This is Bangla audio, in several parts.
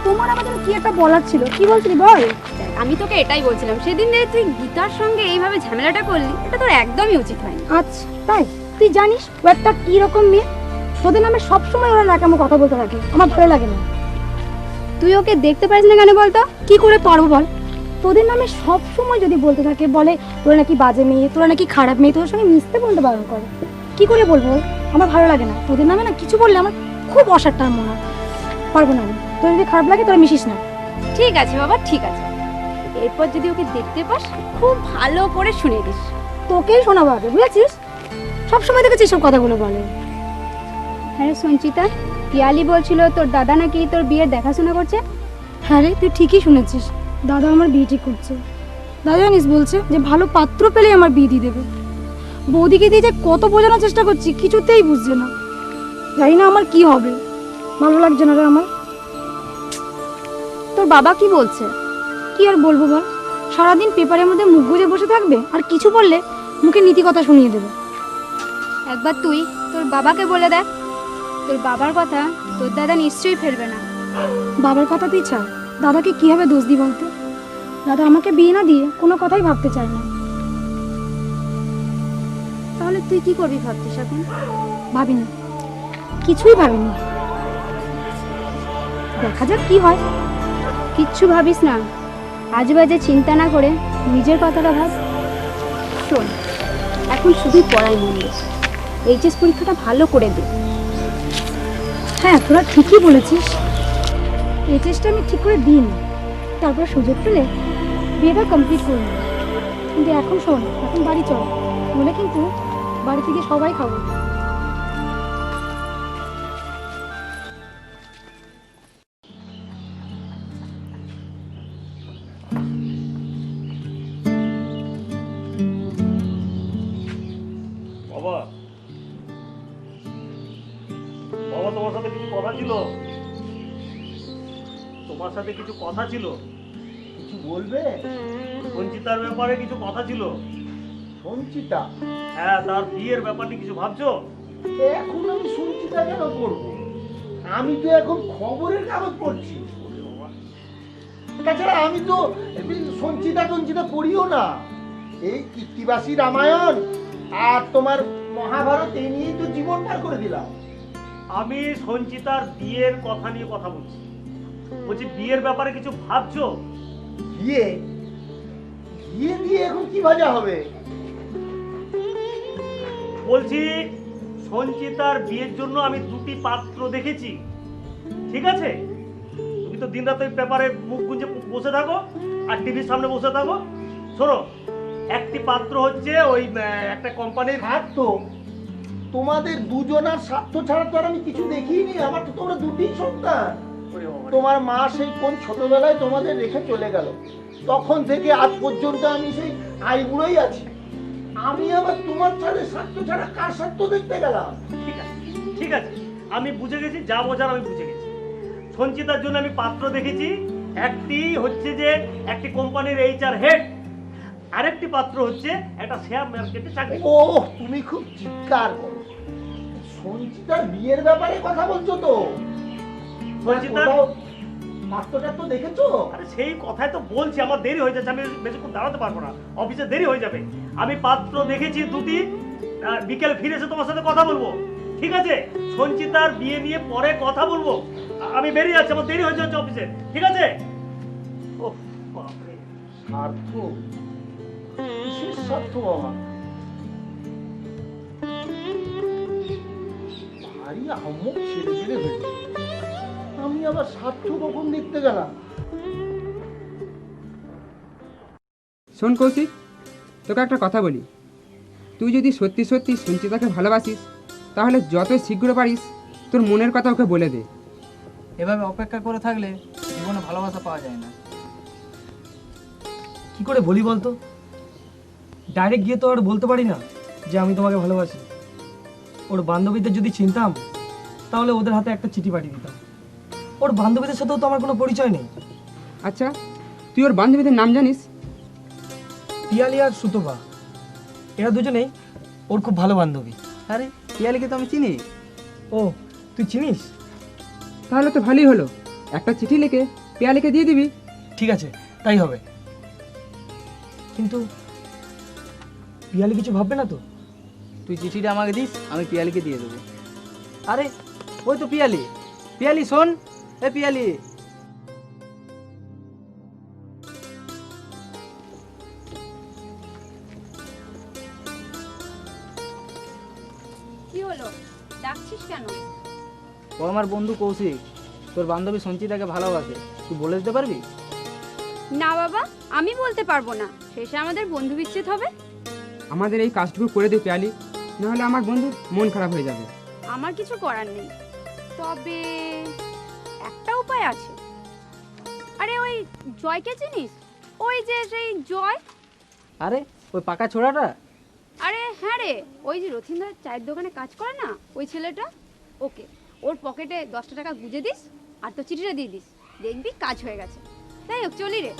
তোমার আমাদের কি একটা বলার ছিল, কি বলছিলি বল। আমি তোকে এটাই বলছিলাম, সেদিন যে তুই গীতার সঙ্গে এইভাবে ঝামেলাটা করলি, এটা তোর একদমই উচিত হয়নি। আচ্ছা তাই? তুই জানিস ও একটা কি রকম মেয়ে? তোদের নামে সবসময় ওরা নাকামো কথা বলতে থাকে, আমার ভালো লাগে না। তুই ওকে দেখতে পারিস না কেন বলতো? কি করে পারবো বল? তোদের নামে সবসময় যদি বলতে থাকে, বলে তোরা নাকি বাজে মেয়ে, তোরা নাকি খারাপ মেয়ে, তোদের সঙ্গে মিশতে বলতে বারণ করে। কি করে বলবো? আমার ভালো লাগে না। তোদের নামে না কিছু বললে আমার খুব অসারটার মনে হয়, পারবো না আমি। তোর যদি খারাপ লাগে তোরা মিশিস না। ঠিক আছে বাবা, ঠিক আছে। এরপর যদি ওকে দেখতে পাস, খুব ভালো করে শুনিয়ে দিস। তোকেই শোনাবো আগে, বুঝেছিস? সবসময় দেখেছিস সব কথাগুলো বলে। হ্যাঁ রে সঞ্চিতা, পিয়ালি বলছিল তোর দাদা নাকি তোর বিয়ের দেখাশোনা করছে। হ্যাঁ রে, তুই ঠিকই শুনেছিস। দাদা আমার বিয়ে ঠিক করছে। দাদা জানিস বলছে যে ভালো পাত্র পেলে আমার বিয়ে দিয়ে দেবে। বৌদিকে দিয়ে যে কত বোঝানোর চেষ্টা করছি, কিছুতেই বুঝছে না। জানি না আমার কি হবে, ভালো লাগছে না রে আমার। তোর বাবা কি বলছে? কি আর বলবো বল, সারাদিন পেপারের মধ্যে মুখ গুজে বসে থাকবে, আর কিছু বললে মুখে নীতি কথা শুনিয়ে দেবে। একবার তুই তোর বাবাকে বলে দেখ, তোর বাবার কথা তোর দাদা নিশ্চয়ই ফেলবে না। বাবার কথা তুই ছাড়, দাদাকে কিভাবে দোষ দিই বলতে? দাদা আমাকে বিয়ে না দিয়ে কোনো কথাই ভাবতে চায় না। তাহলে তুই কি করবি ভাবছিস এখন? ভাবিনি, কিছুই ভাবিনি, দেখা যাক কি হয়। কিচ্ছু ভাবিস না, আজ বাজে চিন্তা না করে নিজের কথাটা ভাব। শোন, এখন শুধুই পড়াই মন দে, এইচএস পরীক্ষাটা ভালো করে দে। হ্যাঁ তোরা ঠিকই বলেছিস, এই চেষ্টা আমি ঠিক করে দিই, তারপর সুযোগ পেলে বিয়েটা কমপ্লিট করে নেব। কিন্তু এখন শোন, এখন বাড়ি চল, বলে কিন্তু বাড়ি থেকে সবাই খাবো। বাবা, বাবা তোমার সাথে কিছু কথা ছিল। তোমার সাথে কিছু কথা ছিল। কিছু বলবে? সঞ্চিতার ব্যাপারে কিছু কথা ছিল। সঞ্চিতা? হ্যাঁ, তার বিয়ের ব্যাপারটি কিছু ভাবছো? এখন আমি সঞ্চিতা কেন করবো? আমি তো এখন খবরের কাগজ পড়ছি। তাছাড়া আমি তো সঞ্চিতা পড়িও না। এই কৃত্তিবাসী রামায়ণ আর তোমার মহাভারত এই নিয়েই তো জীবন পার করে দিলাম। আমি সঞ্চিতার বিয়ের কথা নিয়ে কথা বলছি। বলছি বিয়ের ব্যাপারে কিছু ভাবছো? বিয়ে? বিয়ে দিয়ে এখন কি ভাজা হবে? বলছি সঞ্চিতার বিয়ের জন্য আমি দুটি পাত্র দেখেছি, ঠিক আছে? তুমি তো দিন রাত ওই পেপারে মুখ গুঁজে বসে থাকো আর টিভির সামনে বসে থাকো। শোনো, একটি পাত্র হচ্ছে ওই একটা কোম্পানির। আর তো তোমাদের দুজনার স্বার্থ ছাড়া তো আর আমি কিছু দেখিনি। আমার তো তোমরা দুটি সন্তান। তোমার মা সেই কোন ছোটবেলায় তোমাদের রেখে চলে গেল, তখন থেকে আজ পর্যন্ত আমি সেই আইবুড়োই আছি। আমি আবার তোমার ছাড়া স্বার্থ ছাড়া কার স্বার্থ দেখতে গেলাম? ঠিক আছে, ঠিক আছে, আমি বুঝে গেছি, যা বোঝার আমি বুঝে গেছি। সঞ্চিতার জন্য আমি পাত্র দেখেছি। একটি হচ্ছে যে একটি কোম্পানির HR হেড, আরেকটি পাত্র হচ্ছে একটা শেয়ার মার্কেটে চাকরি। ও, তুমি খুব চিৎকার করো। সঞ্চিতার বিয়ের ব্যাপারে কথা বলছো তো? সঞ্চিতার পাত্রটা তো দেখেছো? আরে সেই কথাই তো বলছি, আমার দেরি হয়ে যাচ্ছে, আমি বেশিক্ষণ দাঁড়াতে পারবো না, অফিসে দেরি হয়ে যাবে। আমি পাত্র দেখেছি দুটি, বিকেল ফিরে এসে তোমার সাথে কথা বলবো, ঠিক আছে? সঞ্চিতার বিয়ে নিয়ে পরে কথা বলবো। আমি বেরিয়ে যাচ্ছি, আমার দেরি হয়ে যাচ্ছে অফিসে, ঠিক আছে? ওহ বাপরে, স্বার্থ? কিসের স্বার্থ বাবা? ভারী আহম্মক ছেড়ে ছেড়ে হয়েছে। আমি আবার স্বার্থ কখন দেখতে গেলাম? শোন কৌশিক, তোকে একটা কথা বলি। তুই যদি সত্যি সত্যি সঞ্চিতাকে ভালোবাসিস, তাহলে যত শীঘ্র পারিস তোর মনের কথা ওকে বলে দে। এভাবে অপেক্ষা করে থাকলে জীবনে ভালোবাসা পাওয়া যায় না। কি করে বলি বলতো? ডাইরেক্ট গিয়ে তো আর বলতে পারি না যে আমি তোমাকে ভালোবাসি। ওর বান্ধবীদের যদি চিনতাম, তাহলে ওদের হাতে একটা চিঠি পাঠিয়ে দিতাম। ওর বান্ধবীদের সাথেও তো আমার কোনো পরিচয় নেই। আচ্ছা, তুই ওর বান্ধবীদের নাম জানিস? পিয়ালি আর সুতপা, এরা দুজনেই ওর খুব ভালো বান্ধবী। আরে পিয়ালিকে তো আমি চিনি। ও, তুই চিনিস? তাহলে তো ভালোই হলো, একটা চিঠি লিখে পিয়ালিকে দিয়ে দিবি। ঠিক আছে, তাই হবে। কিন্তু পিয়ালি কিছু ভাববে না তো? তুই চিঠিটা আমাকে দিস, আমি পিয়ালিকে দিয়ে দেবো। আরে ওই তো পিয়ালি। পিয়ালি শোন, এ পিয়ালি। কি হলো, ডাকছিস কেন? ও আমার বন্ধু কৌশিক, তোর বান্ধবী সঞ্চিতাকে ভালোবাসে, তুই বলে দিতে পারবি? না বাবা, আমি বলতে পারবো না, শেষে আমাদের বন্ধু বিচ্ছেদ হবে। আমাদের এই কাজটুকু করে দে পিয়ালি, নাহলে আমার বন্ধুর মন খারাপ হয়ে যাবে। আমার কিছু করার নেই, তবে একটা উপায় আছে। আরে ওই জয়কে চিনিস? ওই যে সেই জয়। আরে ওই পাকা ছোড়াটা? আরে হ্যাঁ রে, ওই যে রথিন্দার চায়ের দোকানে কাজ করে না, ওই ছেলেটা। ওকে, ওর পকেটে 10টা টাকা গুঁজে দিস আর তো চিঠিটা দিয়ে দিস, দেখবি কাজ হয়ে গেছে। তাই হোক, চলি রে।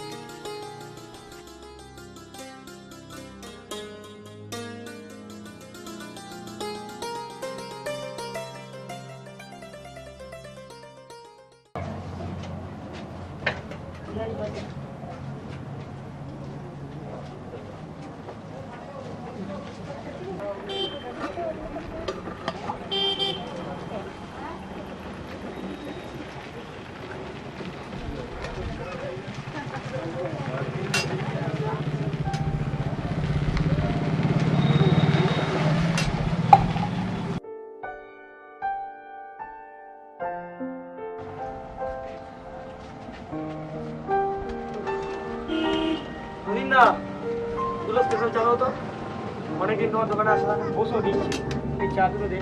রথিন্দা, দুটো স্পেশাল চা দাও তো। অনেকদিন তোমার দোকানে আসা থাকে। বসো, দিচ্ছি। এই চা দুটো দে।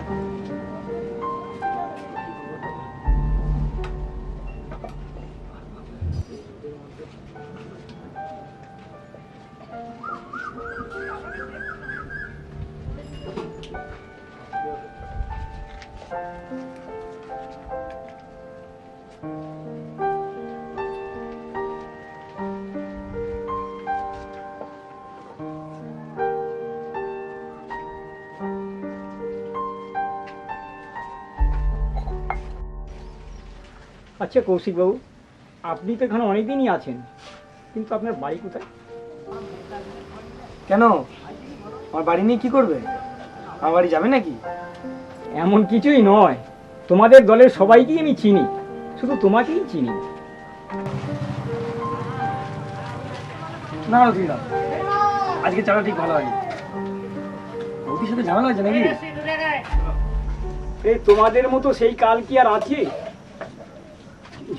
আচ্ছা কৌশিকবাবু, আপনি তো এখানে অনেকদিনই আছেন, কিন্তু আপনার বাড়ি কোথায়? কেন, আমার বাড়ি নিয়ে কি করবে? আমার বাড়ি যাবে নাকি? এমন কিছুই নয়, তোমাদের দলের সবাইকেই আমি চিনি, শুধু তোমাকেই চিনি না। না রথিন্দা, আজকে চাটা ঠিক ভালো হয়নি। বৌদির সাথে ঝামেলা হয়েছে নাকি? এই তোমাদের মতো সেই কাল কি আর আছে?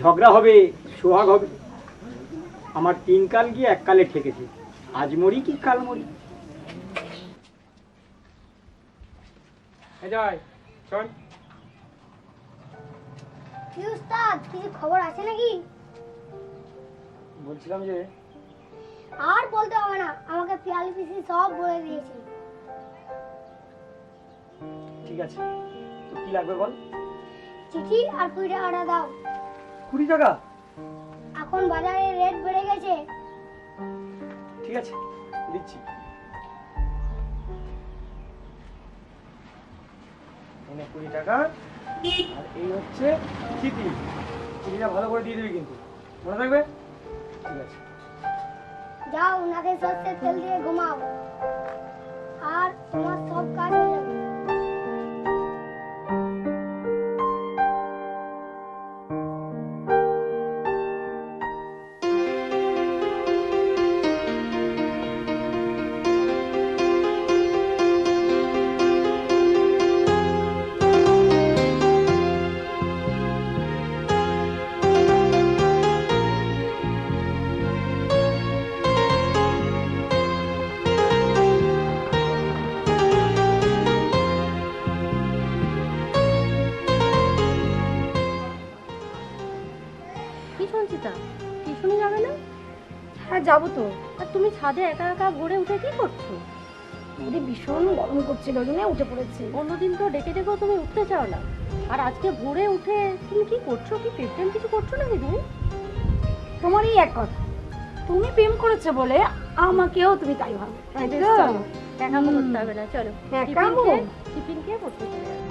ঝগড়া হবে, সোহাগ হবে। আমার 3 কাল গিয়ে 1 কালে ঠেকেছে। আজ মরি কি কাল মরি। জয় শোন, কি উস্তাদ, কিছু খবর আছে নাকি? বলছিলাম যে আর বলতে হবে না, আমাকে পিয়ালি পিসি সব বলে দিয়েছে। ঠিক আছে, তো কি লাগবে বল। চিঠি আর 20 টাকাটা দাও। 20 টাকা? এখন বাজারে রেট বেড়ে গেছে। ঠিক আছে, দিচ্ছি। এনে 20 টাকা, আর এই হচ্ছে চিঠি। চিঠিটা ভালো করে দিয়ে দিবি কিন্তু, মনে থাকবে? ঠিক আছে। যাও, নাকে সর্ষের তেল দিয়ে ঘুমাও, আর তোমার সব কাজ হয়ে যাবে। কি সঞ্চিতা, টিউশনি যাবে না? হ্যাঁ যাবো তো। আর তুমি ছাদে একা একা ভোরে উঠে কি করছো? ওদের ভীষণ গরম করছিল, ওই জন্য উঠে পড়েছি। অন্যদিন তো ডেকে ডেকেও তুমি উঠতে চাও না, আর আজকে ভোরে উঠে তুমি কি করছো? কি প্রেম কিছু করছো নাকি তুমি? তোমারই এক কথা, তুমি প্রেম করেছো বলে আমাকেও তুমি তাই ভাবো। চলো, একা করতে হবে না, চলো টিফিন খেয়ে পড়তে চলে যাবে।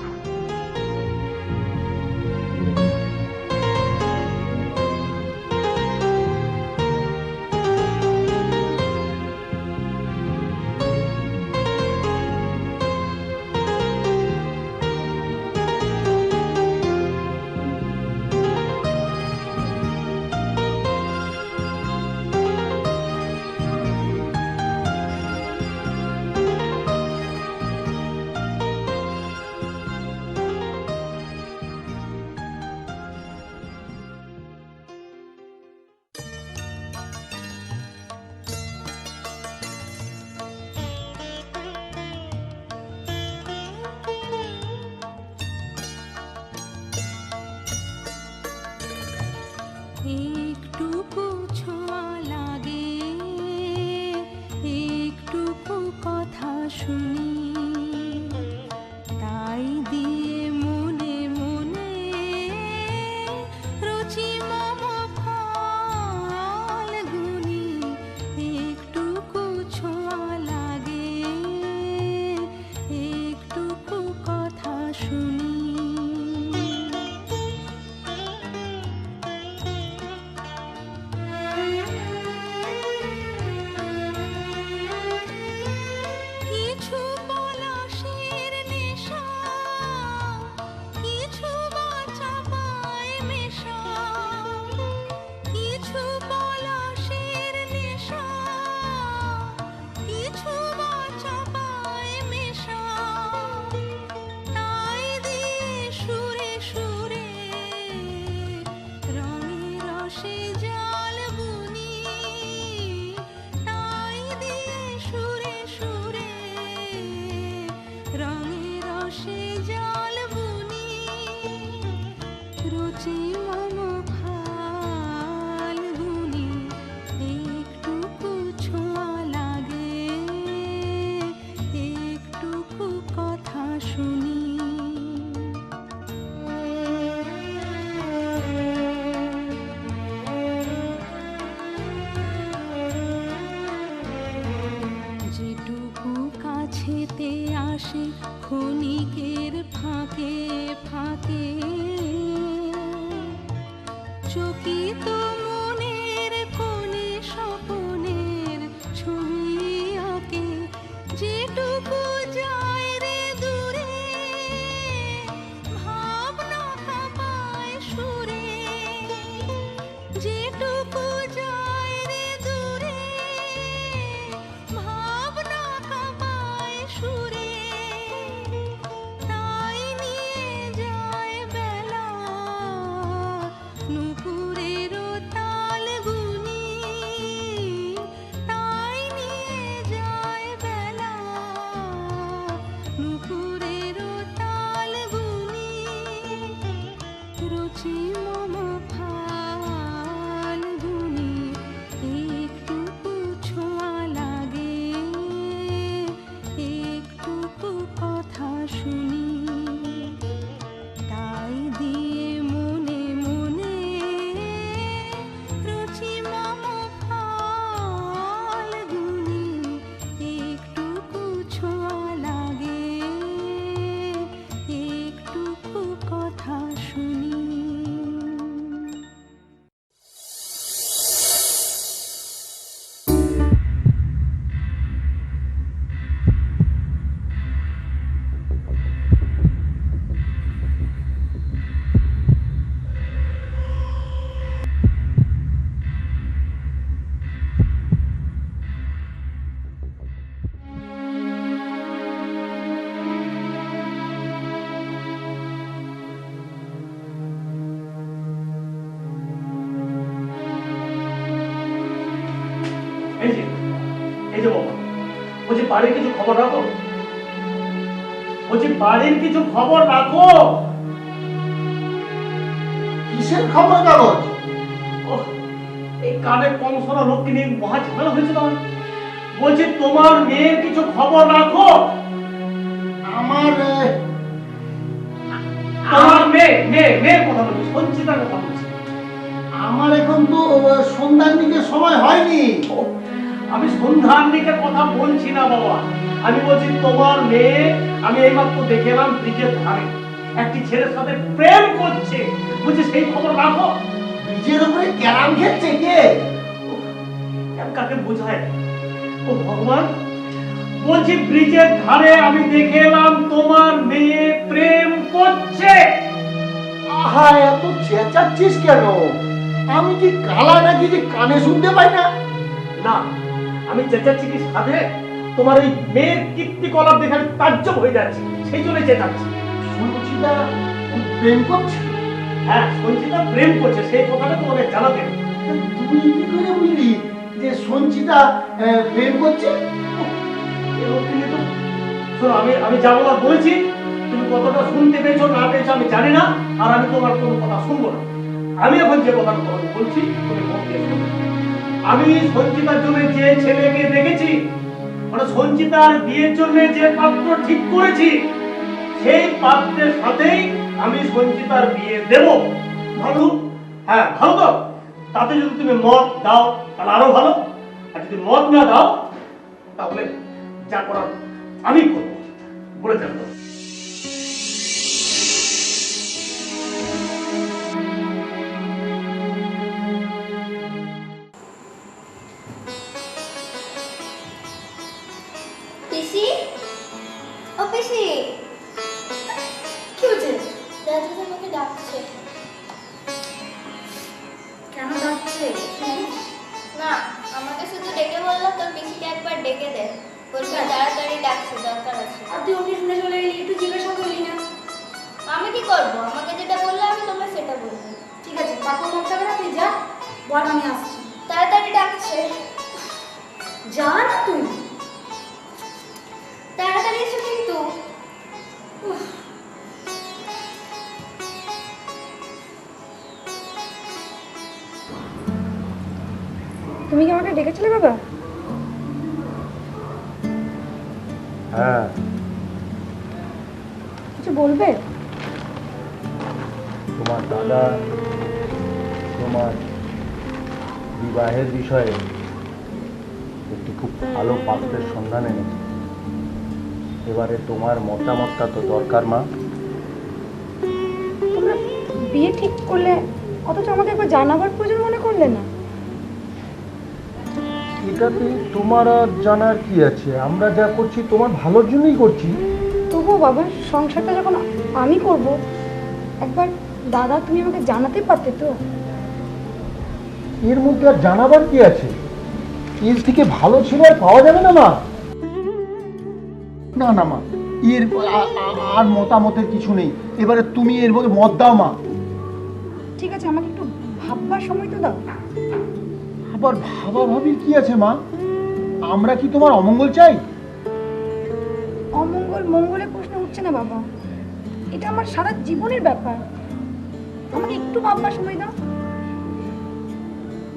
যায় রে দূরে, ভাবনা কাবায় সুরে, তাই নিয়ে যায় বেলা নুপুরের তাল গুনি, তাই নিয়ে যায় বেলা নুপুরের তাল গুনি, রুচি মম ফাল্গুনি, একটুকু ছোঁয়া লাগে, একটুকু কথা শুনি, তাই দিয়ে মনে মনে রুচি মম ফাল্গুনি, একটুকু ছোঁয়া লাগে, একটুকু কথা শুনি। এই যে বাবা, বলছি বাড়ির কিছু খবর রাখো, বলছি বাড়ির কিছু খবর রাখো। কিসের খবর কাগজ? ওহ, এই কানে কম শোনা লোককে নিয়ে মহা ঝামেলা হয়েছে তোমার। বলছি তোমার মেয়ের কিছু খবর রাখো। আমার তোমার মেয়ের কথা বলছি, সঞ্চিতার কথা বলছি। আমার এখন তো সন্ধ্যার দিকে সময় হয়নি। আমি সন্ধ্যার দিকে কথা বলছি না বাবা, আমি বলছি তোমার মেয়ে, আমি এইমাত্র দেখে এলাম ব্রিজের ধারে একটি ছেলের সাথে প্রেম করছে, বলছি সেই খবর রাখো। ব্রিজের উপরে ক্যারাম খেলছে কে? কাকে বোঝায়? ও ভগবান, বলছি ব্রিজের ধারে আমি দেখে এলাম তোমার মেয়ে প্রেম করছে। আহা, এত চেঁচাচ্ছিস কেন? আমি কি কালা নাকি যে কানে শুনতে পাই না? না, আমি চেঁচাচ্ছি কি সাধে, তোমার এই মেয়ের কীর্তিকলাপ দেখে আমি তাজ্জব হয়ে যাচ্ছি, সেই জন্য চেঁচাচ্ছি। সঞ্চিতা প্রেম করছে? হ্যাঁ, সঞ্চিতা প্রেম করছে, সেই কথাটা তোমাকে জানাতে। তুই কি করে বুঝলি যে সঞ্চিতা প্রেম করছে? শোনো, আমি যা বলার বলেছি, তুমি কতটা শুনতে পেয়েছো না পেয়েছো আমি জানি না, আর আমি তোমার কোনো কথা শুনবো না। আমি এখন যে কথাটা তোমাকে বলছি তুমি মন দিয়ে শোনো। আমি সঞ্চিতার জন্য যে ছেলেকে দেখেছি, মানে সঞ্চিতার বিয়ের জন্য যে পাত্র ঠিক করেছি, সেই পাত্রের সাথেই আমি সঞ্চিতার বিয়ে দেব। ভালো? হ্যাঁ, ভালো তো? তাতে যদি তুমি মত দাও তাহলে আরো ভালো, আর যদি মত না দাও তাহলে যা করার আমি করবো, বলে জানতো। পিসি, ও পিসি, কি হয়েছে? দাদা তোমাকে ডাকছে। কেন ডাকছে? না, আমাকে শুধু ডেকে বললো তোর পিসিকে একবার ডেকে দে, বলবে তাড়াতাড়ি ডাকছে, দরকার আছে। আর তুই ওকে শুনে চলে এলি, একটু জিজ্ঞাসা করলি না? আমি কি করবো? আমাকে যেটা বললো আমি তোমার সেটা বলবো। ঠিক আছে, পাপা বলতে হবে না, তুই যা, বল আমি আসছি। তাড়াতাড়ি ডাকছে, যা না তুই। তাড়াতাড়ি এসো কিন্তু। তুমি কি আমাকে ডেকেছিলে বাবা? হ্যাঁ, কিছু বলবে? তোমার দাদা তোমার বিবাহের বিষয়ে একটি খুব ভালো পাত্রের সন্ধান এনেছে। এবারে তোমার মতামতটা তো দরকার মা। তোমরা বিয়ে ঠিক করলে অথচ আমাকে একবার জানাবার প্রয়োজন মনে করলে না? এটাতে তোমার আর জানার কি আছে? আমরা যা করছি তোমার ভালোর জন্যই করছি। তবুও বাবা, সংসারটা যখন আমি করব, একবার দাদা তুমি আমাকে জানাতে পারতে তো। এর মধ্যে আর জানাবার কি আছে? এর থেকে ভালো ছেলে আর পাওয়া যাবে না মা। না না মা, এর আর মতামতের কিছু নেই। এবারে তুমি এর মধ্যে মত দাও মা। ঠিক আছে, আমাকে একটু ভাববার সময় তো দাও। আবার ভাবা ভাবির কি আছে মা? আমরা কি তোমার অমঙ্গল চাই? অমঙ্গল মঙ্গলের প্রশ্ন উঠছে না বাবা, এটা আমার সারা জীবনের ব্যাপার। আমাকে একটু ভাববার সময় দাও।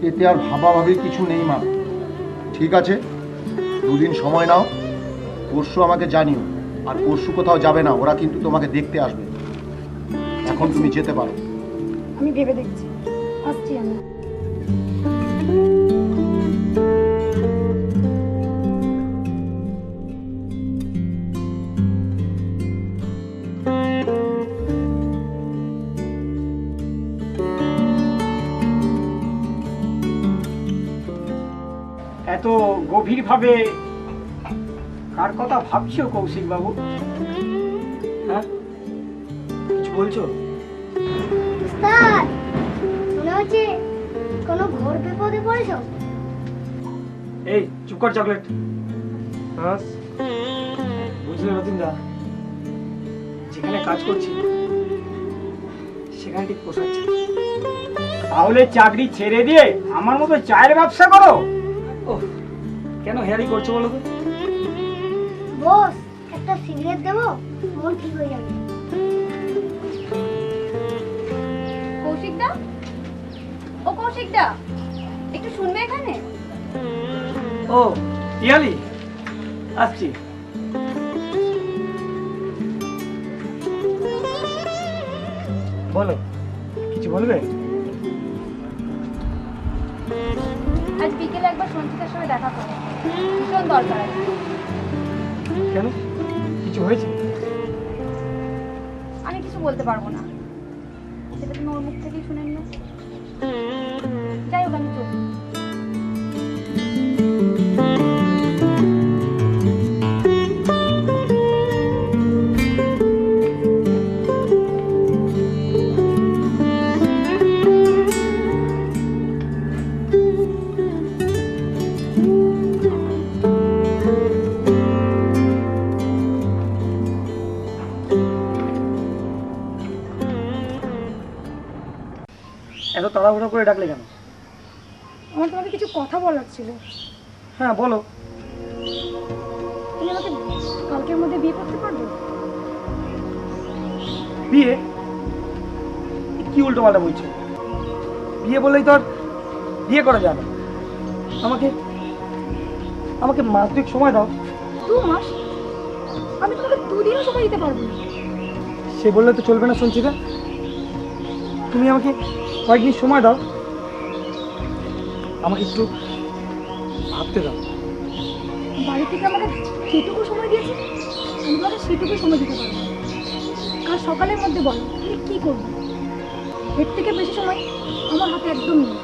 এতে আর ভাবা ভাবির কিছু নেই মা। ঠিক আছে, 2 দিন সময় নাও, পরশু আমাকে জানিও। আর পরশু কোথাও যাবে না, ওরা কিন্তু তোমাকে দেখতে আসবে। এখন তুমি যেতে পারো। আমি ভেবে দেখছি, আসছি আমি। এত গভীরভাবে কার কথা ভাবছো কৌশিক বাবু? হ্যাঁ, কিছু বলছো? উস্তাদ, মনে হচ্ছে কোনো ঘোর বিপদে পড়েছো। এই চুপ কর চকলেট। হ্যাঁ, বুঝলে রতিনদা, যেখানে কাজ করছি সেখানে ঠিক পোষাচ্ছে। তাহলে চাকরি ছেড়ে দিয়ে আমার মতো চায়ের ব্যবসা করো? ওহ, কেন হেয়ারি করছো বলো তো? বস, একটা সিগারেট দেবো, মন ঠিক হয়ে যাবে। কৌশিকদা, ও কৌশিকদা, একটু শুনবে এখানে? ও পিয়ালি, আসছি। বলো, কিছু বলবে? আজ বিকেলে একবার সঞ্চিতার সঙ্গে দেখা করো, ভীষণ দরকার আছে। কেন, কিছু হয়েছে? আমি কিছু বলতে পারবো না, সেটা তুমি ওর মুখ থেকেই শুনে নিও। যাই হোক, আমি চলি। এত তাড়াহুড়ো করে ডাকলে কেন? আমার তোমাকে কিছু কথা বলার ছিল। হ্যাঁ বলো। তুমি আমাকে কালকের মধ্যে বিয়ে করতে পারবে? বিয়ে? কি উল্টো পাল্টা বলছো? বিয়ে বললেই তো আর বিয়ে করা যায় না। আমাকে আমাকে মাস দুয়েক সময় দাও। 2 মাস? আমি তোমাকে 2 দিনও সময় দিতে পারবো না। সে বললে তো চলবে না সঞ্চিতা, তুমি আমাকে কয়েকদিন সময় দাও, আমাকে একটু ভাবতে দাও। বাড়ি থেকে আমাকে যেটুকু সময় দিয়েছি, আমি তোমাকে সেটুকু সময় দিতে পারবো। কাল সকালের মধ্যে বলো তুমি কি করবে। এর থেকে বেশি সময় আমার হাতে একদম নেই।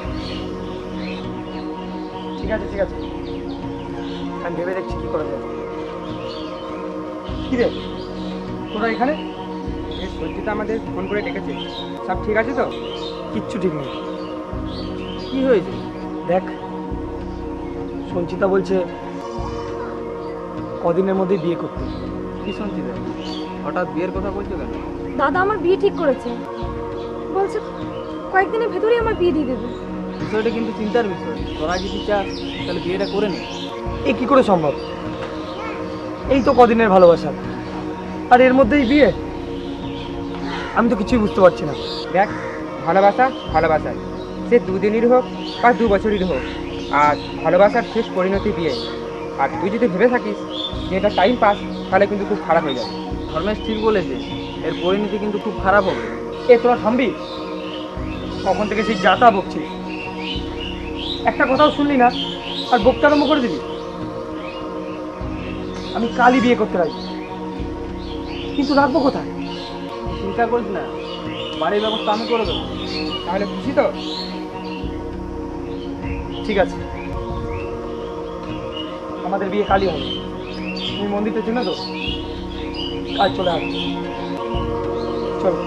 ঠিক আছে ঠিক আছে, আমি ভেবে দেখছি কি করা যায়। কি রে, তোরা এখানে? এই সঞ্চিতা আমাদের ফোন করে ডেকেছে। সব ঠিক আছে তো? কিচ্ছু ঠিক নেই। কি হয়েছে? দেখ, সঞ্চিতা বলছে কদিনের মধ্যেই বিয়ে করতে। কি শুনছি রে? হঠাৎ বিয়ের কথা বলছো কেন? দাদা আমার বিয়ে ঠিক করেছে, বলছে কয়েকদিনের ভেতরেই আমার বিয়ে দিয়ে দেবে। বিষয়টা কিন্তু চিন্তার বিষয়। তোরা যদি চাস তাহলে বিয়েটা করে নে। এ কি করে সম্ভব? এই তো কদিনের ভালোবাসা, আর এর মধ্যেই বিয়ে? আমি তো কিছুই বুঝতে পারছি না। দেখ, ভালোবাসা ভালোবাসা, সে 2 দিনেরই হোক বা 2 বছরেরই হোক, আর ভালোবাসার শেষ পরিণতি বিয়ে। আর তুই যদি ভেবে থাকিস যে এটা টাইম পাস, তাহলে কিন্তু খুব খারাপ হয়ে যাবে। ধর্মেশ ঠিক বলেছে, এর পরিণতি কিন্তু খুব খারাপ হবে। এ তোরা থামবি? কখন থেকে সেই যাতা বকছিস, একটা কথাও শুনলি না আর বকতে আরম্ভ করে দিবি। আমি কালই বিয়ে করতে রাজি, কিন্তু রাখবো কোথায়? চিন্তা করিস না, বাড়ির ব্যবস্থা আমি করে দেবো। তাহলে খুশি তো? ঠিক আছে, আমাদের বিয়ে কালই হবে। তুমি মন্দিরটা চেনো তো? কাল চলে আসবে। চলো।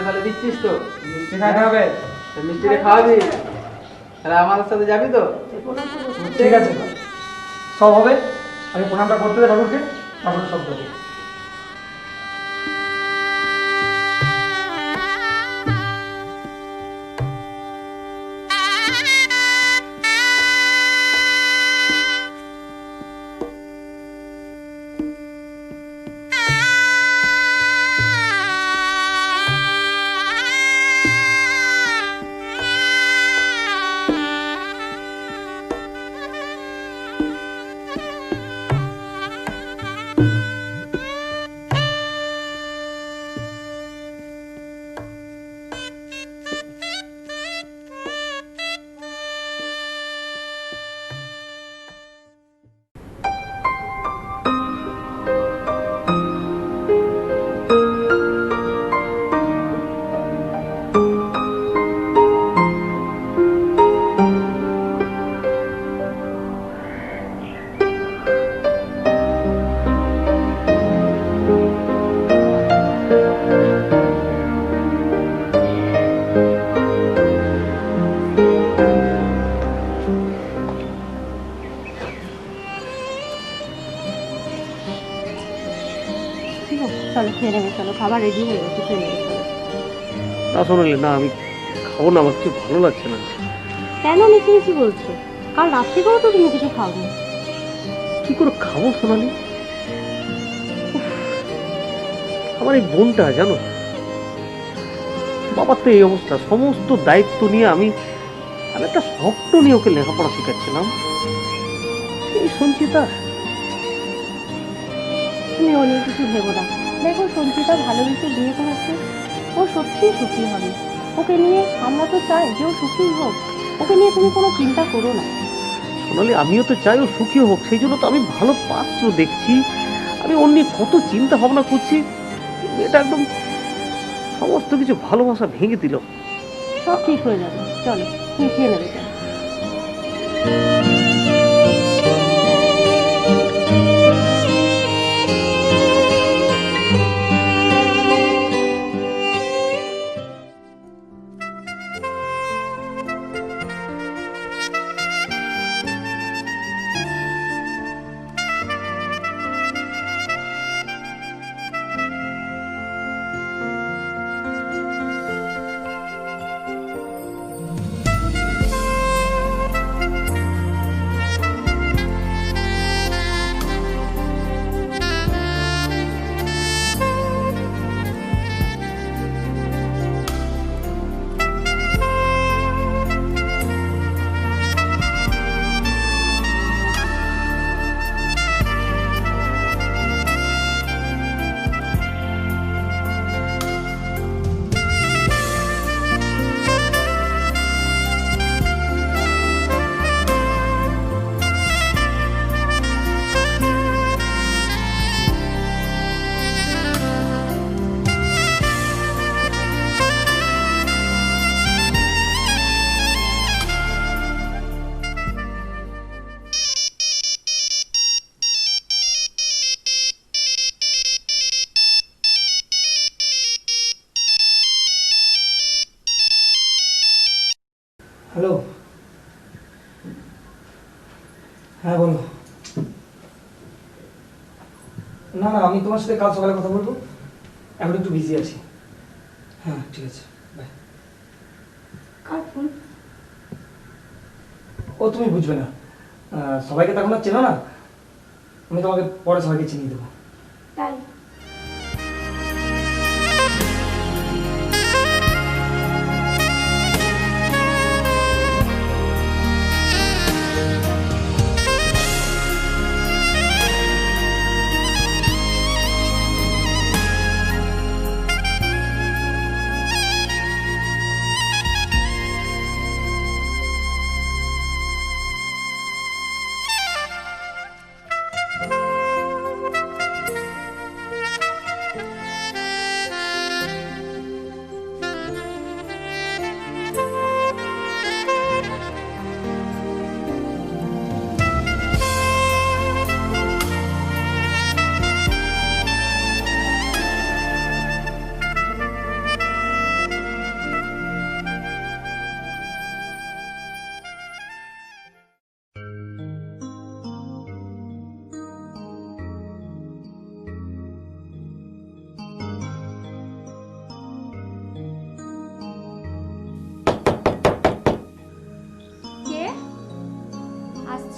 তাহলে দিচ্ছিস তো? মিষ্টি খাইতে হবে। তো মিষ্টিটা খাওয়াবি? তাহলে আমাদের সাথে যাবি তো? ঠিক আছে, সব হবে। আমি প্রণামটা করতে দেয় ঠাকুরকে, তারপরে সব দেবো। চলো খেয়ে নেবে, চলো খাবার রেডি হয়ে গেছে, খেয়ে নেবে চলো। না সোনালি, না আমি খাবো না, আমার কিছু ভালো লাগছে না। কেন মিছিমিছি বলছো? কাল রাত্রি করেও তো তুমি কিছু খাওনি। কি করে খাবো সোনালি? আমার এই বোনটা জানো, বাবার তো এই অবস্থা, সমস্ত দায়িত্ব নিয়ে আমি একটা স্বপ্ন নিয়ে ওকে লেখাপড়া শেখাচ্ছিলাম। এই সঞ্চিতা, তুমি ও নিয়ে কিছু ভেবো না। দেখো সঞ্চিতা ভালোবেসে বিয়ে করেছে, ও সত্যিই সুখী হবে। ওকে নিয়ে আমরা তো চাই যে ও সুখী হোক, ওকে নিয়ে তুমি কোনো চিন্তা করো না। সোনালি আমিও তো চাই ও সুখী হোক, সেই জন্য তো আমি ভালো পাত্র দেখছি, আমি ওর নিয়ে কত চিন্তা ভাবনা করছি। এটা একদম সমস্ত কিছু ভালোবাসা ভেঙে দিল। সব ঠিক হয়ে যাবে, চলো তুমি খেয়ে নেবে চলো। হ্যালো, হ্যাঁ বলো। না না, আমি তোমার সাথে কাল সকালে কথা বলবো, এখন একটু বিজি আছি। হ্যাঁ ঠিক আছে, বাই। Car phone? ও তুমি বুঝবে না, সবাইকে তখন আর চেনো না, আমি তোমাকে পরে সবাইকে চিনিয়ে দেবো। তাই?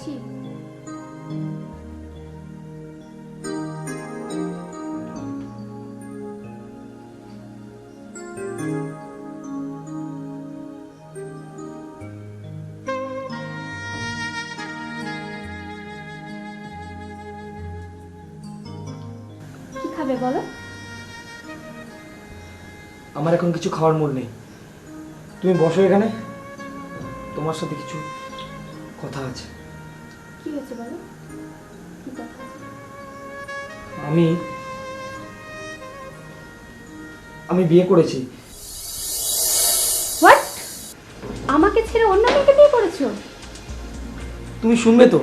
বলছি। কি খাবে বলো? আমার এখন কিছু খাওয়ার মন নেই, তুমি বসো এখানে, তোমার সাথে কিছু কথা আছে। কি হয়েছে বলো, কি কথা? আমি বিয়ে করেছি। হোয়াট? আমাকে ছেড়ে অন্য মেয়েকে বিয়ে করেছো? তুমি শুনবে তো?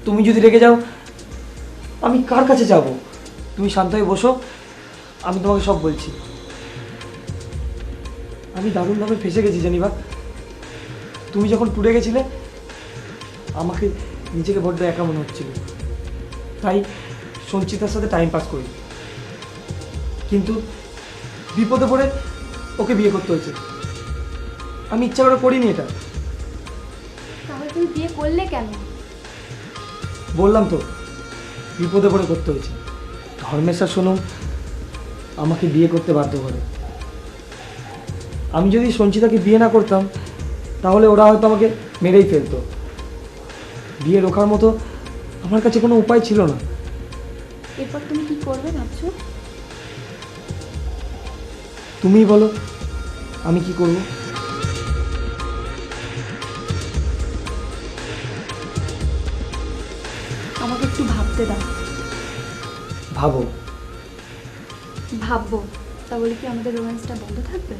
তুমি যদি রেগে যাও আমি কার কাছে যাব? তুমি শান্ত হয়ে বসো, আমি তোমাকে সব বলছি। আমি দারুণভাবে ফেসে গেছি জানিবা। তুমি যখন টুরে গেছিলে আমাকে নিজেকে বড্ড একা মনে হচ্ছিল, তাই সঞ্চিতার সাথে টাইম পাস করি, কিন্তু বিপদে পড়ে ওকে বিয়ে করতে হয়েছে। আমি ইচ্ছা করে করিনি এটা। তাহলে তুমি বিয়ে করলে কেন? বললাম তো বিপদে পড়ে করতে হয়েছে। ধর্মেশ্বর সোনম আমাকে বিয়ে করতে বাধ্য করে। আমি যদি সঞ্চিতাকে বিয়ে না করতাম তাহলে ওরা হয়তো আমাকে মেরেই ফেলতো। বিয়ে রোখার মতো আমার কাছে কোনো উপায় ছিল না। এরপর তুমি কি করবে ভাবছো? তুমিই বলো আমি কি করব? আমাকে একটু ভাবতে দাও। ভাবো। ভাববো, তাহলে কি আমাদের রোম্যান্সটা বন্ধ থাকবে?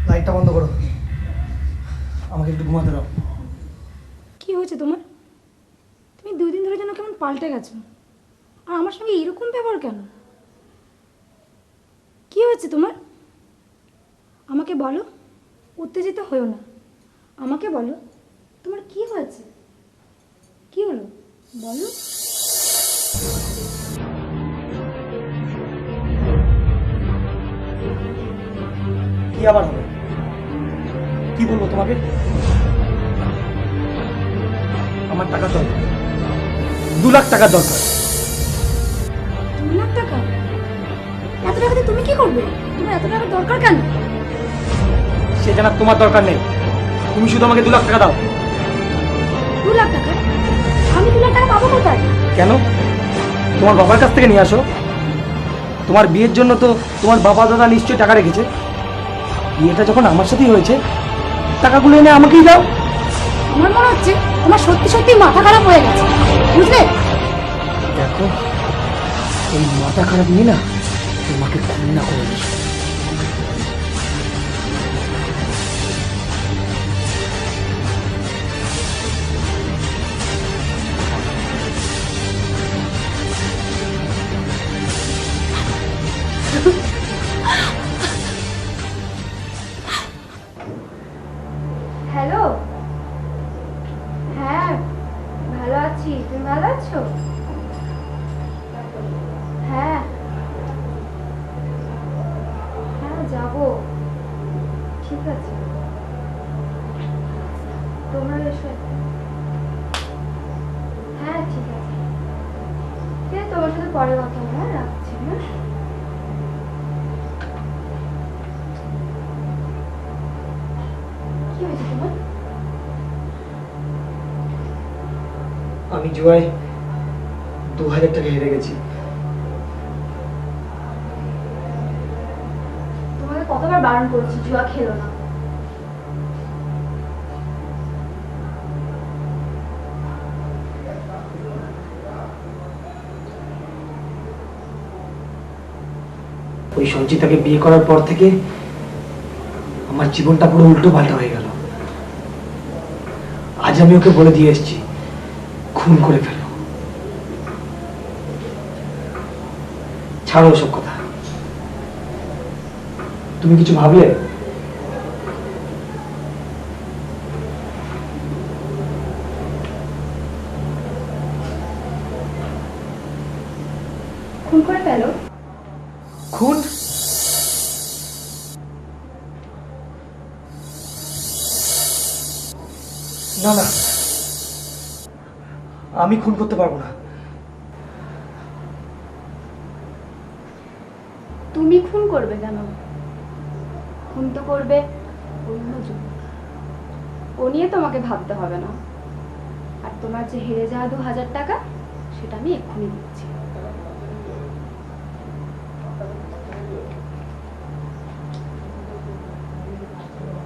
লাইটটা বন্ধ করো, আমাকে একটু ঘুমাতে দাও। কি হয়েছে তোমার? তুমি 2 দিন ধরে যেন কেমন পাল্টে গেছো, আর আমার সঙ্গে এরকম ব্যবহার কেন? কি হয়েছে তোমার? আমাকে বলো, উত্তেজিত হয়েও না। আমাকে বলো তোমার কি হয়েছে, কি হলো বলো। কি আবার হবে? কি বলবো তোমাকে? আমার টাকা দরকার, 2 লাখ টাকার দরকার। 2 লাখ টাকা? এত টাকাতে তুমি কি করবে? তোমার এত টাকার দরকার কেন? সে জানার তোমার দরকার নেই, তুমি শুধু আমাকে 2 লাখ টাকা দাও। 2 লাখ টাকা? আমি 2 লাখ টাকা পাবো কোথায়? কেন? তোমার বাবার কাছ থেকে নিয়ে আসো। তোমার বিয়ের জন্য তো তোমার বাবা দাদা নিশ্চয়ই টাকা রেখেছে। বিয়েটা যখন আমার সাথেই হয়েছে, টাকাগুলো এনে আমাকেই দাও। আমার মনে হচ্ছে তোমার সত্যি সত্যি মাথা খারাপ হয়ে গেছে, বুঝলে? দেখো, এই মাথা খারাপ নিয়ে না তোমাকে খুন করে দিস। হ্যালো, হ্যাঁ ভালো আছি, তুমি ভালো আছো? হ্যাঁ হ্যাঁ যাবো, ঠিক আছে, তোমরা এসো। হ্যাঁ ঠিক আছে, ঠিক আছে, তোমার সাথে পরে কথা হবে। হ্যাঁ রাখছি। হ্যাঁ আমি জুয়ায় 2000 টাকা হেরে গেছি। তোমাকে কতবার বারণ করেছি জুয়া খেলো না। ওই সঞ্চিতাকে বিয়ে করার পর থেকে আমার জীবনটা পুরো উল্টো পাল্টা হয়ে গেল। আজ আমি ওকে বলে দিয়ে এসেছি খুন করে ফেলো। ছাড়ো ওসব কথা। তুমি কিছু ভাবলে? খুন করে ফেলো। খুন? না না, আমি খুন করতে পারবো না। তুমি খুন করবে কেন? খুন তো করবে অন্যজন। ও নিয়ে তোমাকে ভাবতে হবে না। আর তোমার যে হেরে যাওয়া 2000 টাকা সেটা আমি এক্ষুনি দিচ্ছি।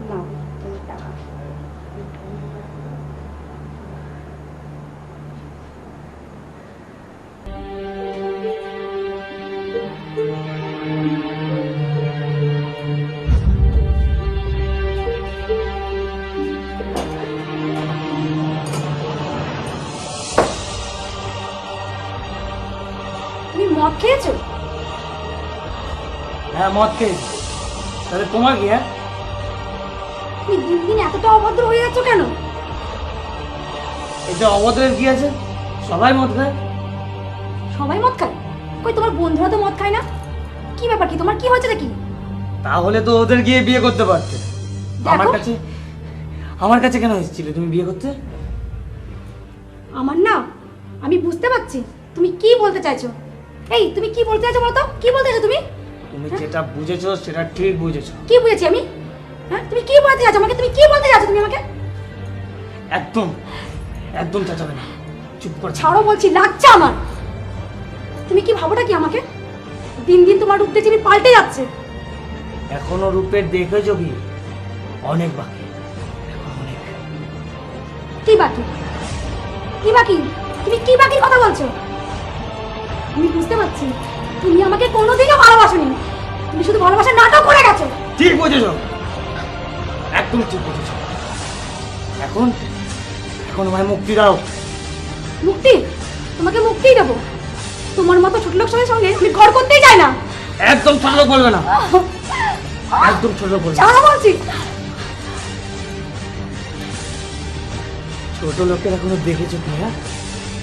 নাও তোমার টাকা। তুমি মদ খেয়েছো? হ্যাঁ, মদ খেয়েছি। তাহলে তোমার কি? হ্যাঁ, তুমি দিন দিন এতটা অভদ্র হয়ে যাচ্ছ কেন? এটা অভদ্রের কি আছে? সবাই মদ খায়। সবাই মদ খায়? কই তোমার বন্ধুরা তো মদ খায় না? কি ব্যাপার, কি তোমার কি হয়েছে নাকি? তাহলে তো ওদের গিয়ে বিয়ে করতে পারতে। দেখো। আমার কাছে কেন এসেছিলে তুমি বিয়ে করতে? আমার না, আমি বুঝতে পারছি তুমি কি বলতে চাইছো। এই তুমি কি বলতে চাইছো বলো তো? কি বলতে চাইছো তুমি? তুমি যেটা বুঝেছো সেটা ঠিক বুঝেছো। কি বুঝেছি আমি? হ্যাঁ, তুমি কি বলতে চাইছো আমাকে? তুমি কি বলতে চাইছো তুমি আমাকে? একদম একদম চাচাবে না, চুপ করে থাকো। ছাড়ো বলছি, লাগছে আমার। তুমি কি ভাবোটা কি আমাকে? দিন দিন তোমার রূপ দেখছি পাল্টে যাচ্ছে। এখনো রূপের দেখেছো কি? অনেক বাকি, অনেক। কি বাকি? কি বাকি? তুমি কি বাকি কথা বলছো? আমি বুঝতে পারছি তুমি আমাকে কোনোদিনও ভালোবাসোনি। তুমি শুধু ভালোবাসার নাটক করে গেছো। ঠিক বুঝেছো, একদম ঠিক বুঝেছো। এখন এখন আমায় মুক্তি দাও। মুক্তি? তোমাকে মুক্তিই দেবো? তোমার মতো ছোট লোক সঙ্গে আমি ঘর করতেই চাই না। একদম ছোট লোক বলবে না, একদম ছোট লোক বলবে না। ছাড়ো বলছি। ছোট লোকের এখনো দেখেছো কি? হ্যাঁ,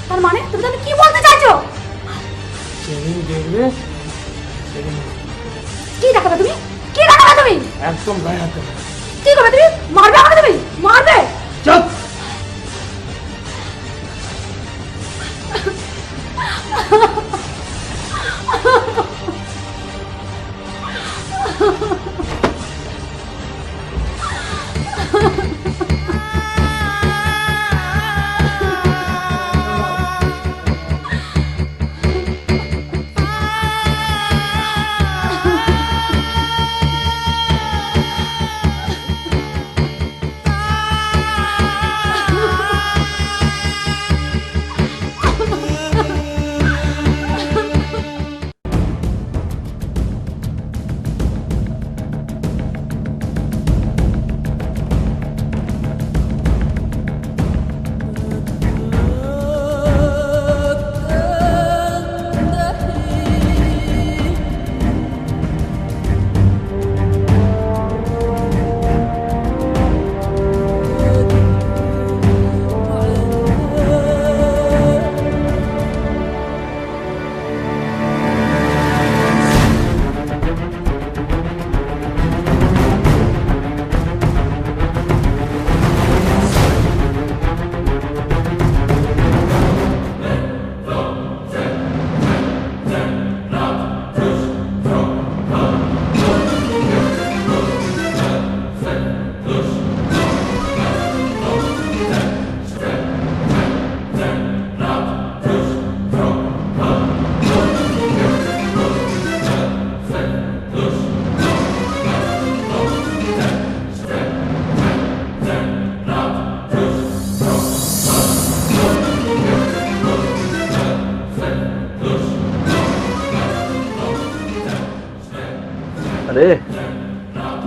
তার মানে তুমি তাহলে কি বলতে চাইছো? সেদিন দেখবে, সেদিন কি দেখাবে তুমি? কি দেখাবে তুমি? একদম গায়ে হাত দেবে। কি করবে তুমি? মারবে আমাকে? তুমি মারবে? চুপ।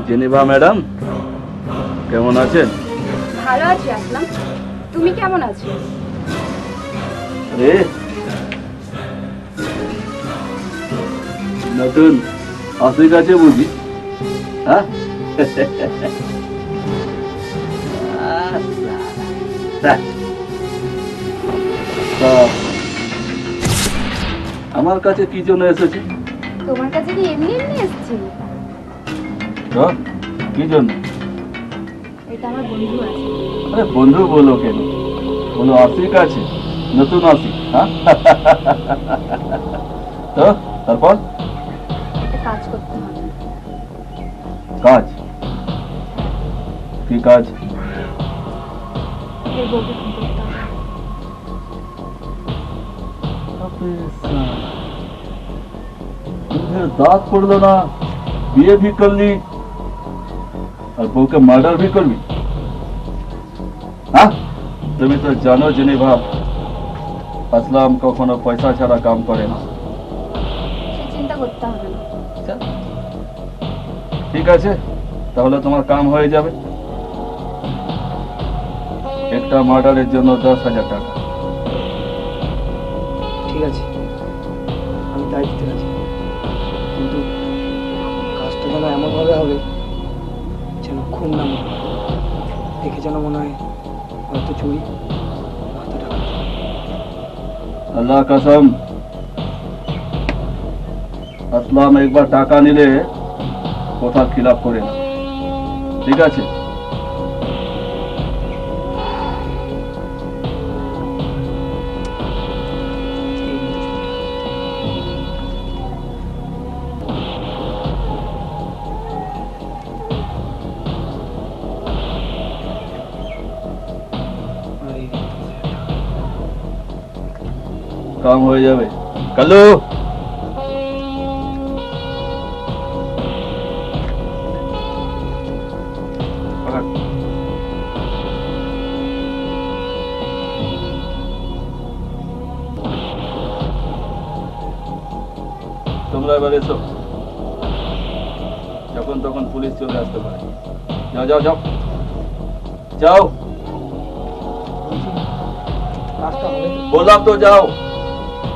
জেনেভা ম্যাডাম কেমন আছেন? ভালো আছি আসলাম, তুমি কেমন আছো? আরে নতুন অফিস আছে বুঝি? হ্যাঁ তা আমার কাছে কি জন্য এসেছে? তোমার কাছে কি এমনি এমনি এসেছি? তো কি জন্য? এটা আমার বন্ধু আছে। আরে বন্ধু বলো কেন, বলো আশিক আছে, নতুন আশিক। হ্যাঁ তো তারপর একটা কাজ করতে হবে। কাজ? কি কাজ? এর বউকে ফোন করতে হবে। दांत पड़लो ना, बीए भी कर ली और बहू के मर्डर भी कर ली। हाँ তুমি তো জানো জেনেভা আসলাম কখনো পয়সা ছাড়া কাম করে না। সে চিন্তা করতে হবে না। ঠিক আছে, তাহলে তোমার কাম হয়ে যাবে। একটা মার্ডারের জন্য 10,000 টাকা। ঠিক আছে, আমি তাই দিতে আছি, কিন্তু কাজটা যেন এমনভাবে হবে যেন খুন না মনে হয়। দেখে যেন মনে হয় হয়তো চুরি, হয়তো টাকা। আল্লাহ কসম, আসলাম একবার টাকা নিলে কথা খিলাপ করে না, ঠিক আছে? কাম হয়ে যাবে। কালু তোমরা এবার এসো, যখন তখন পুলিশ চলে আসতে পারে। যাও যাও যাও যাও, কাজটা হবে তো? বললাম তো যাও।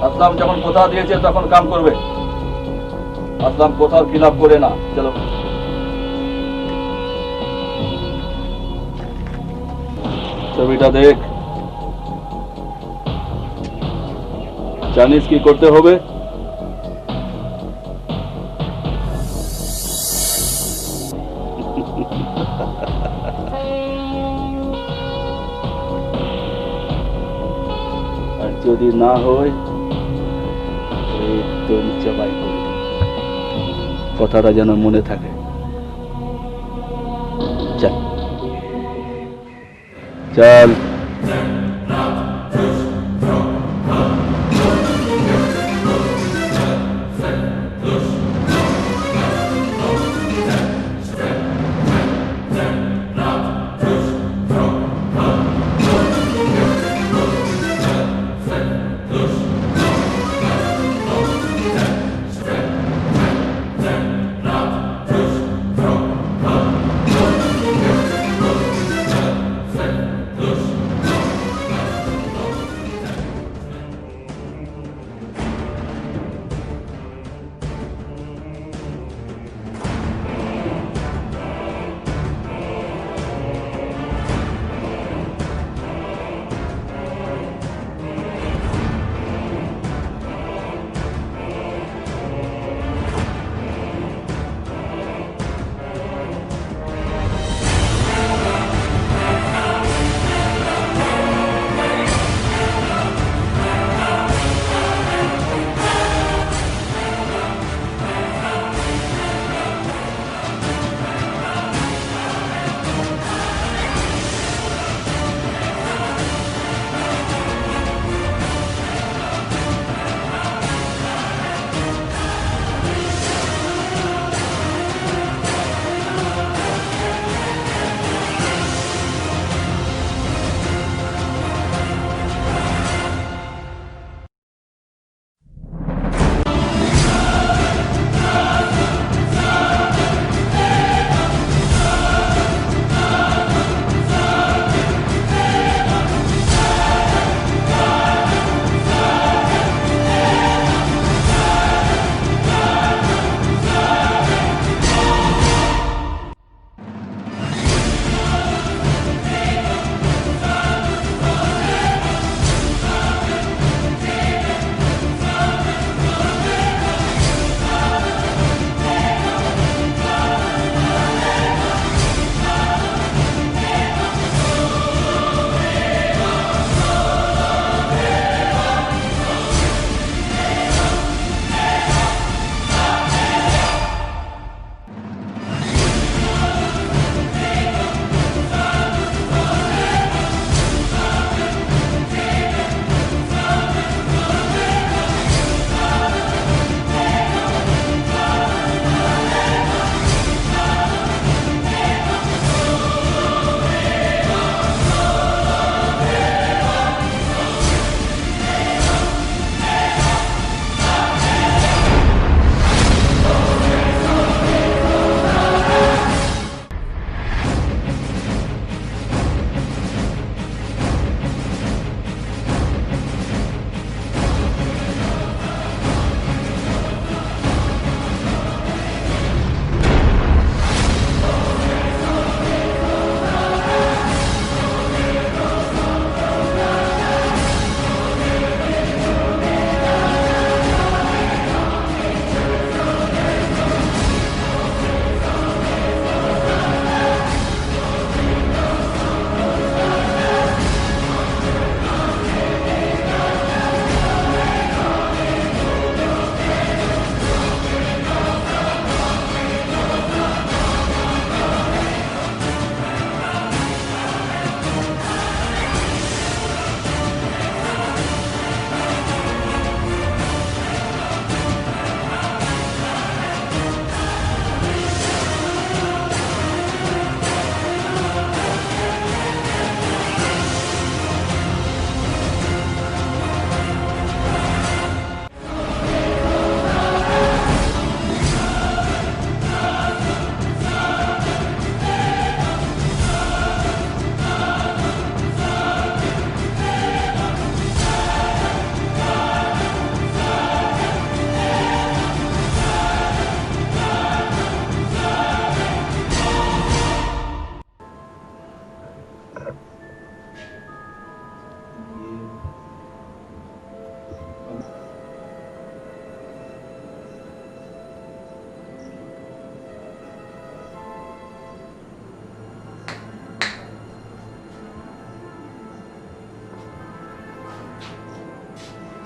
আসলাম যখন কথা দিয়েছে তখন কাম করবে। আসলাম কোথাও খিলাপ করে না। চলো ছবিটা দেখ, জানিস কি করতে হবে? আর যদি না হয় একদম জবাই করে দিই। কথাটা যেন মনে থাকে। চল চল।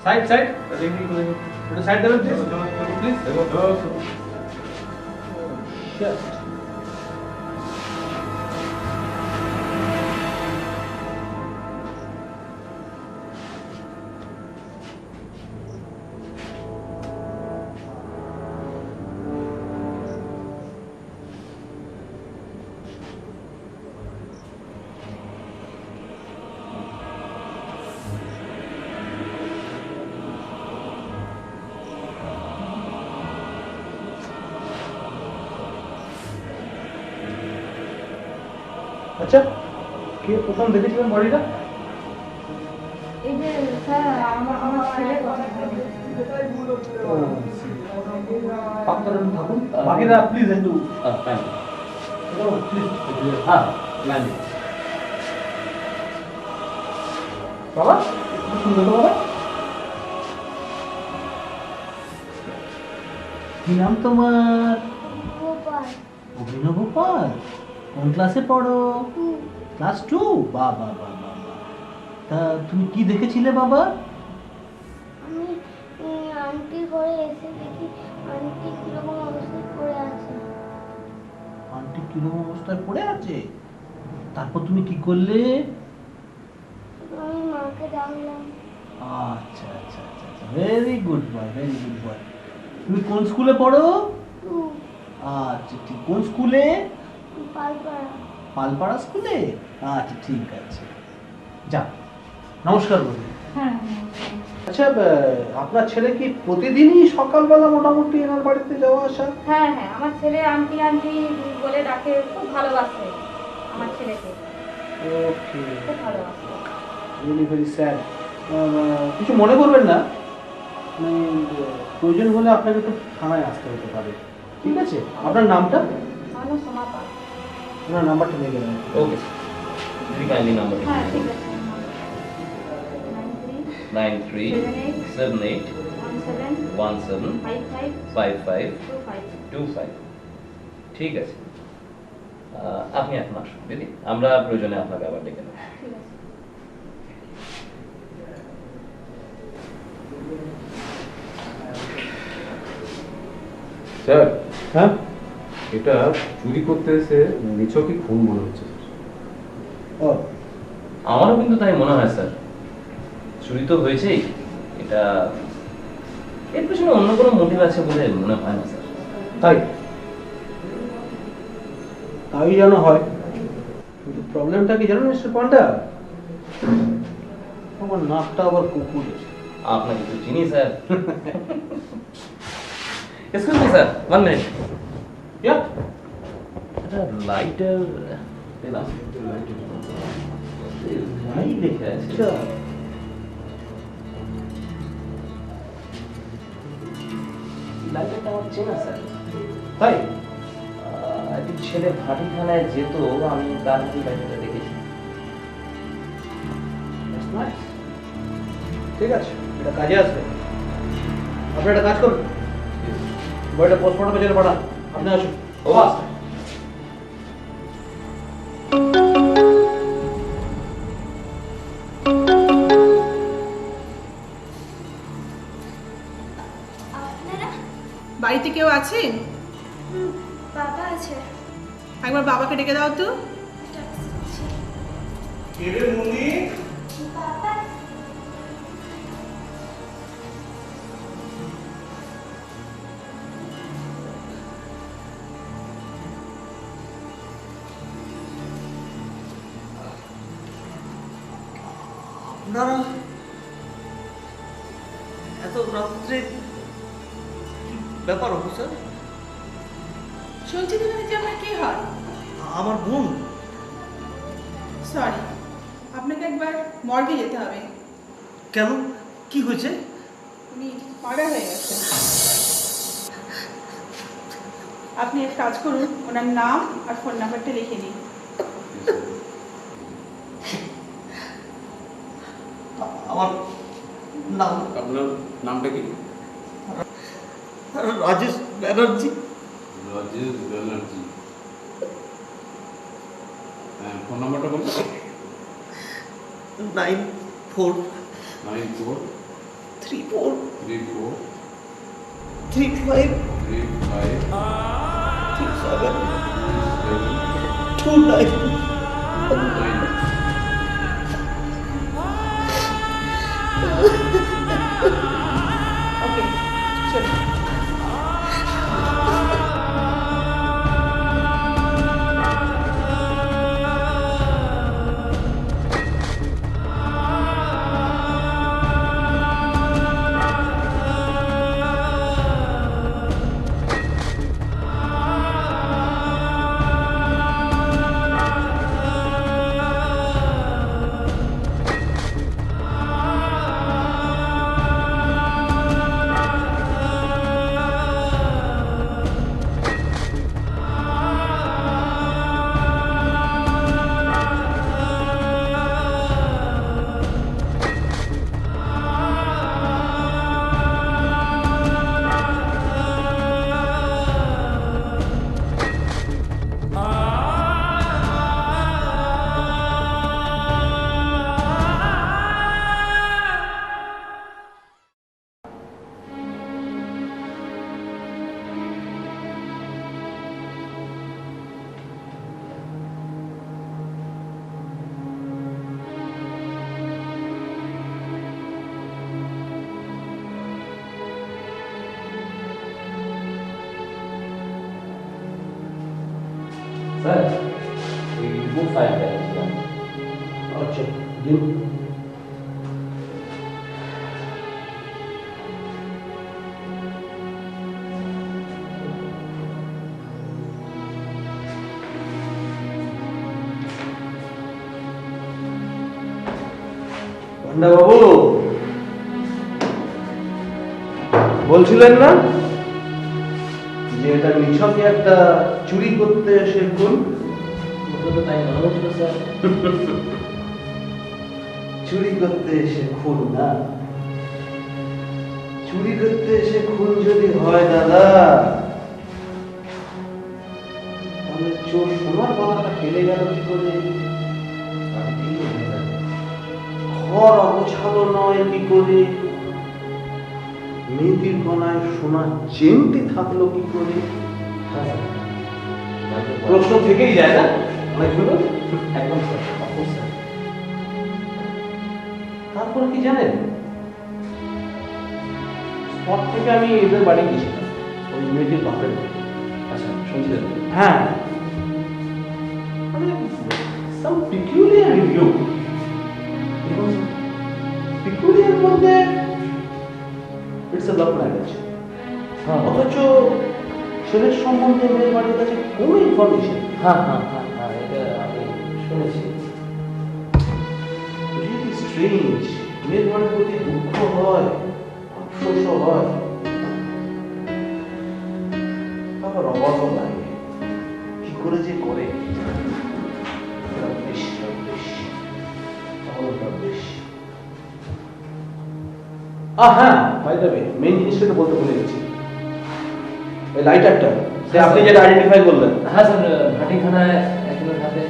সাইড সাইড একটু সাইড দেবেন প্লিজ জাস্ট আচ্ছা কে প্রথম দেখেছিলেন বডিটা? এই যে স্যার আমার ছেলে আপনারা থাকুন, বাকিরা প্লিজ একটু বাবা একটু শুনবে তো বাবা? কি নাম তোমার? গোপাল অভিনব পাল। কোন ক্লাসে পড়ো? ক্লাস 2? বাবা বাবা, তা তুমি কি দেখেছিলে বাবা? আমি আন্টি ঘরে এসে দেখি আন্টি কিরকম অবস্থায় পড়ে আছে। আন্টি কিরকম অবস্থায় পড়ে আছে? তারপর তুমি কি করলে? আমি মাকে ডাকলাম। আচ্ছা আচ্ছা আচ্ছা আচ্ছা, very good boy, very good boy. তুমি কোন স্কুলে পড়ো? আচ্ছা ঠিক, কোন স্কুলে? পালপাড়া। পালপাড়া স্কুলে? আচ্ছা ঠিক আছে, যা নমস্কার বলি। হ্যাঁ আচ্ছা আপনার ছেলে কি প্রতিদিনই সকালবেলা মোটামুটি এনার বাড়িতে যাওয়া আসা? হ্যাঁ হ্যাঁ, আমার ছেলে আন্টি আন্টি বলে ডাকে, খুব ভালোবাসে আমার ছেলেকে, ওকে, খুব ভালোবাসে। Very very sad. কিছু মনে করবেন না, মানে প্রয়োজন হলে আপনাকে একটু থানায় আসতে হতে পারে, ঠিক আছে? আপনার নামটা? আমার নাম সোমা পাল। আপনার নাম্বারটা নিয়ে গেলেন। ওকে যদি কাইন্ডলি নাম্বার হ্যাঁ ঠিক আছে। 9378175525 ঠিক আছে। আপনি এখন আসুন দিদি, আমরা প্রয়োজনে আপনাকে আবার ডেকে নেব। ঠিক আছে। স্যার, হ্যাঁ এটা চুরি করতে এসে নিছকই খুন মনে হচ্ছে। ও আমারও কিন্তু তাই মনে হয় স্যার, চুরি তো হয়েছেই, এটা এর পেছনে অন্য কোনো মোটিভ আছে বলে মনে হয় না স্যার। তাই তাই যেন হয়, কিন্তু প্রবলেমটা কি জানেন মিস্টার পান্ডা? আমার নাকটা আবার কুকুরের। আপনাকে তো চিনি স্যার। এক্সকিউজ মি স্যার, 1 মিনিট। ইয়া এটা লাইটার পেলাম, লাইট দেখে আছে। আচ্ছা লাইটারটা আমার চেনা স্যার। তাই একদিন ছেলে ভাটিখানায় যেত, আমি তার হাতে লাইটারটা দেখেছি। That's nice. ঠিক আছে, এটা কাজে আসবে। আপনি একটা কাজ করুন, বইটা পোস্টমর্টমের জন্য পাঠান। আপনি আসুন। ও আচ্ছা। আপনারা? বাড়িতে কেউ আছেন? বাবা আছে। একবার বাবাকে ডেকে দাও তো। বাবা আপনারা এত রাত্রে কি ব্যাপার অফিসার? সঞ্চিতা মানে যে আমার কি হয়? আমার বোন। সরি, আপনাকে একবার মর্গে যেতে হবে। কেন, কি হয়েছে? উনি মার্ডার হয়ে গেছে। আপনি এক কাজ করুন, ওনার নাম আর ফোন নাম্বারটা লিখে নিন। আমার নাম? আপনার নামটা কি? রাজেশ ব্যানার্জি। রাজেশ ব্যানার্জি। ফোন নাম্বারটা বলুন। 94 94 34 34 35 35 37 29 29 ওকে চলো স্যার ওই রিপোর্ট ফাইলটা দিয়েছিলাম। আচ্ছা দিন পান্ডা বাবু বলছিলেন না যে এটা নিছকই একটা চুরি করতে এসে খুন? তো তাই মনে হচ্ছিল স্যার। চুরি করতে এসে খুন না, চুরি করতে এসে খুন যদি হয় দাদা, তাহলে চোর সোনার কথাটা ফেলে গেল কি করে? ঘর অগোছালো নয় কি করে? মেয়েটির গলায় সোনার চেনটি থাকলো কি করে? প্রশ্ন থেকেই যায় না অনেকগুলো। একদম স্যার, অফকোর্স স্যার। তারপরে কি জানেন, স্পট থেকে আমি এদের বাড়ি গেছিলাম, ওই মেয়েটির বাপের বাড়ি। আচ্ছা শুনছি দাদা। হ্যাঁ, মানে সাম পিকুলিয়ার লুক। পিকুলিয়ার বলতে ইটস এ লাভ ম্যারেজ। অথচ ছেলের সম্বন্ধে মেয়ের বাড়ির কাছে কোনো ইনফরমেশন। হ্যাঁ হ্যাঁ হ্যাঁ হ্যাঁ, এটা আমি শুনেছি। Really strange. মেয়ের বাড়ির প্রতি দুঃখ হয়, আফসোস হয়, আবার অবাকও লাগে। কি করে যে করে রব্বিশ রব্বিশ আমার রব্বিশ। হ্যাঁ, বাই দ্য ওয়ে মেইন জিনিসটা তো বলতে ভুলে গেছি। ওই লাইটারটা সে আপনি যেটা আইডেন্টিফাই করলেন। হ্যাঁ স্যার, ভাটি থানায় একজনের হাতে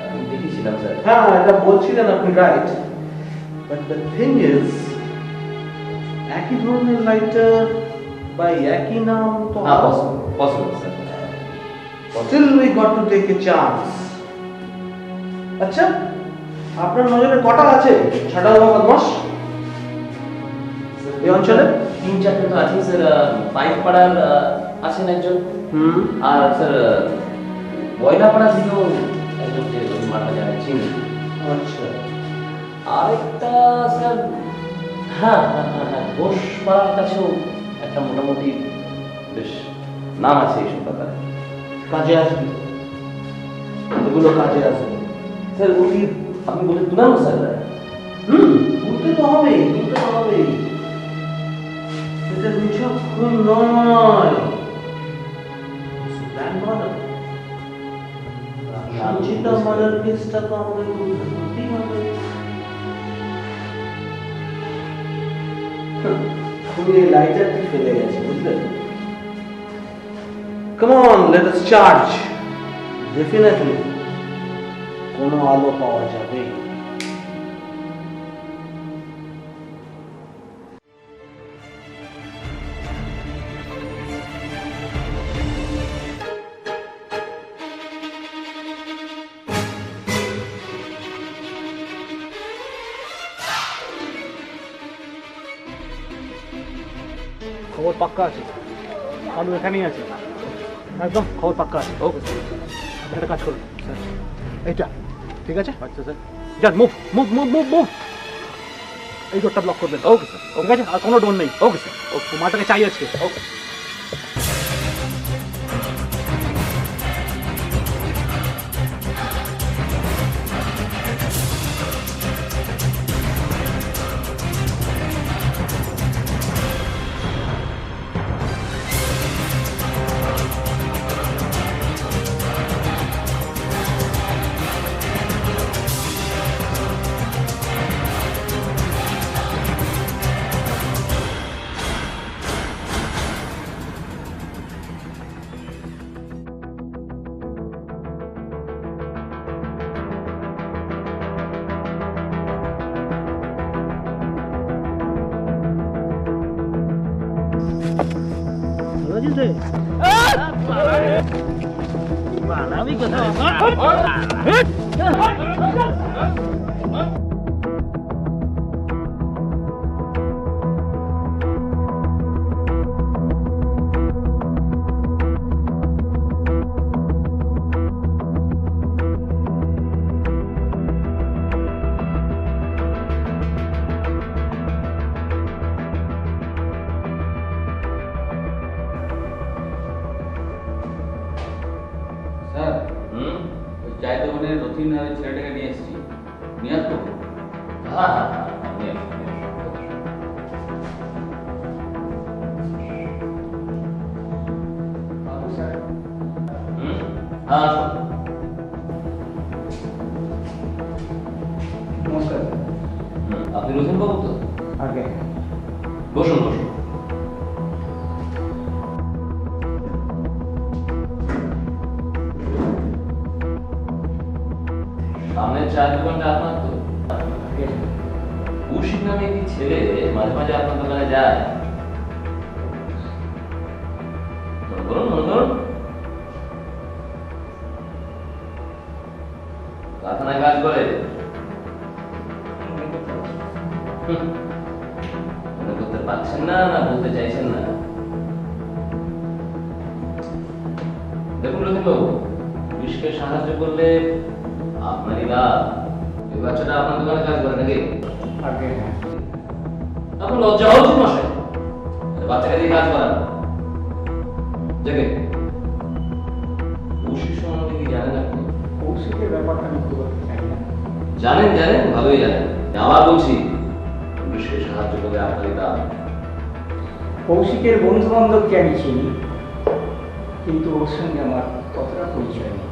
আমি দেখেছিলাম স্যার। হ্যাঁ, এটা বলছিলেন আপনি, right. But the thing is, একই ধরনের লাইটার বা একই নাম তো হ্যাঁ, possible sir. Still we got to take a chance. আচ্ছা, আপনার নজরে কটা আছে ছাড়াও বদমাস এই অঞ্চলে? 3-4টে তো আছে স্যার। পাইপ পাড়ার আছেন একজন, আর স্যার বয়লাপাড়া থেকেও একজন, যে ওই মাঠটা জানেন চিনি। আচ্ছা, আরেকটা স্যার, হ্যাঁ হ্যাঁ হ্যাঁ হ্যাঁ, ঘোষপাড়ার কাছেও একটা মোটামুটি বেশ নাম আছে এইসব ব্যাপারে। কাজে আসবে এগুলো, কাজে আসবে স্যার। ওই আপনি বলে তুলান না স্যার? তুলতে তো হবে, তুলতে তো হবে। এটা নিছক খুন নয়, প্ল্যান মার্ডার। সঞ্চিতা মার্ডার কেসটা তো আমাদের ধরতেই হবে। খুনি লাইটারটি ফেলে গেছে, বুঝলেন? Come on, let us charge. Definitely কোনো আলো পাওয়া যাবে। খবর পাক্কা আছে, কালু এখানেই আছে, একদম খবর পাক্কা আছে। ওকে স্যার, আপনি একটা কাজ করুন স্যার, এইটা ঠিক আছে? আচ্ছা স্যার, যান, move move move move move, এই ডোরটা ব্লক করবেন। ওকে স্যার, ঠিক আছে? আর কোনো ডোর নেই। ওকে স্যার, ওকে, মালটাকে চাই আজকে। ওকে। স্যার, ওই চাইতে মানে রথিন আর ওই ছেলেটাকে নিয়ে এসেছি, নিয়ে আসবো? হ্যাঁ হ্যাঁ হ্যাঁ, নিয়ে আসবো, নিয়ে আসবো। হ্যাঁ, আসুন। নমস্কার। আপনি রথিন বাবু তো? আগে বসুন বসুন। সামনের চায়ের দোকানটা আপনার তো? কৌশিক নামে একটি ছেলে মাঝে মাঝে আপনার দোকানে যায়। মনে করুন মনে করুন, কারখানায় কাজ করে। মনে করতে পারছেন না, না বলতে চাইছেন না? দেখুন রথিন বাবু, পুলিশকে সাহায্য করলে আপনারই লাভ। এই বাচ্চাটা আপনার দোকানে কাজ করে নাকি? আগে তখন লজ্জা হওয়া উচিত মশাই, বাচ্চাকে দিয়ে কাজ করান। দেখে কৌশিক সম্বন্ধে কি জানেন আপনি? কৌশিকের ব্যাপারটা আমি খুব একটা জানি না। জানেন জানেন, ভালোই জানেন। আবার বলছি, পুলিশকে সাহায্য করলে আপনারই লাভ। কৌশিকের বন্ধু বান্ধবকে আমি চিনি, কিন্তু ওর সঙ্গে আমার কতটা পরিচয় নেই।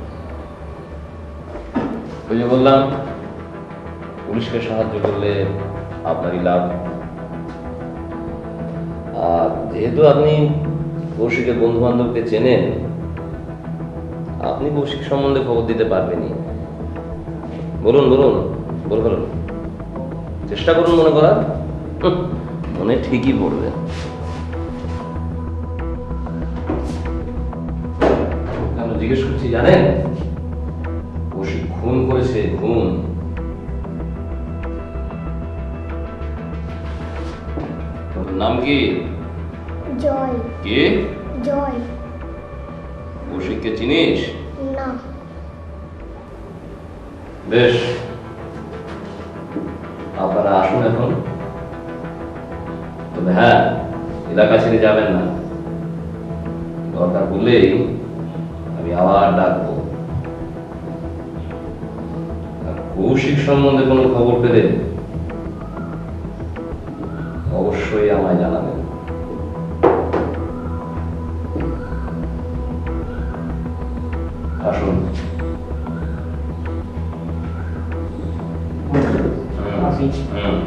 ওই যে বললাম, পুলিশকে সাহায্য করলে আপনারই লাভ। আর যেহেতু আপনি কৌশিকের বন্ধু বান্ধবকে চেনেন, আপনি কৌশিক সম্বন্ধে খবর দিতে পারবেনই। বলুন বলুন, বলুন, চেষ্টা করুন মনে করার, মনে ঠিকই পড়বে। কেন জিজ্ঞেস করছি জানেন? কৌশিক খুন করেছে, খুন। তোর নাম কি? জয়। কে? জয়। কৌশিককে চিনিস? না। বেশ, আপনারা আসুন এখন। তবে হ্যাঁ, এলাকা ছেড়ে যাবেন না। দরকার বললেই আমি আবার ডাকবো। আর কৌশিক সম্বন্ধে কোনো খবর পেলে অবশ্যই আমায় জানাবেন। আসুন। হুম।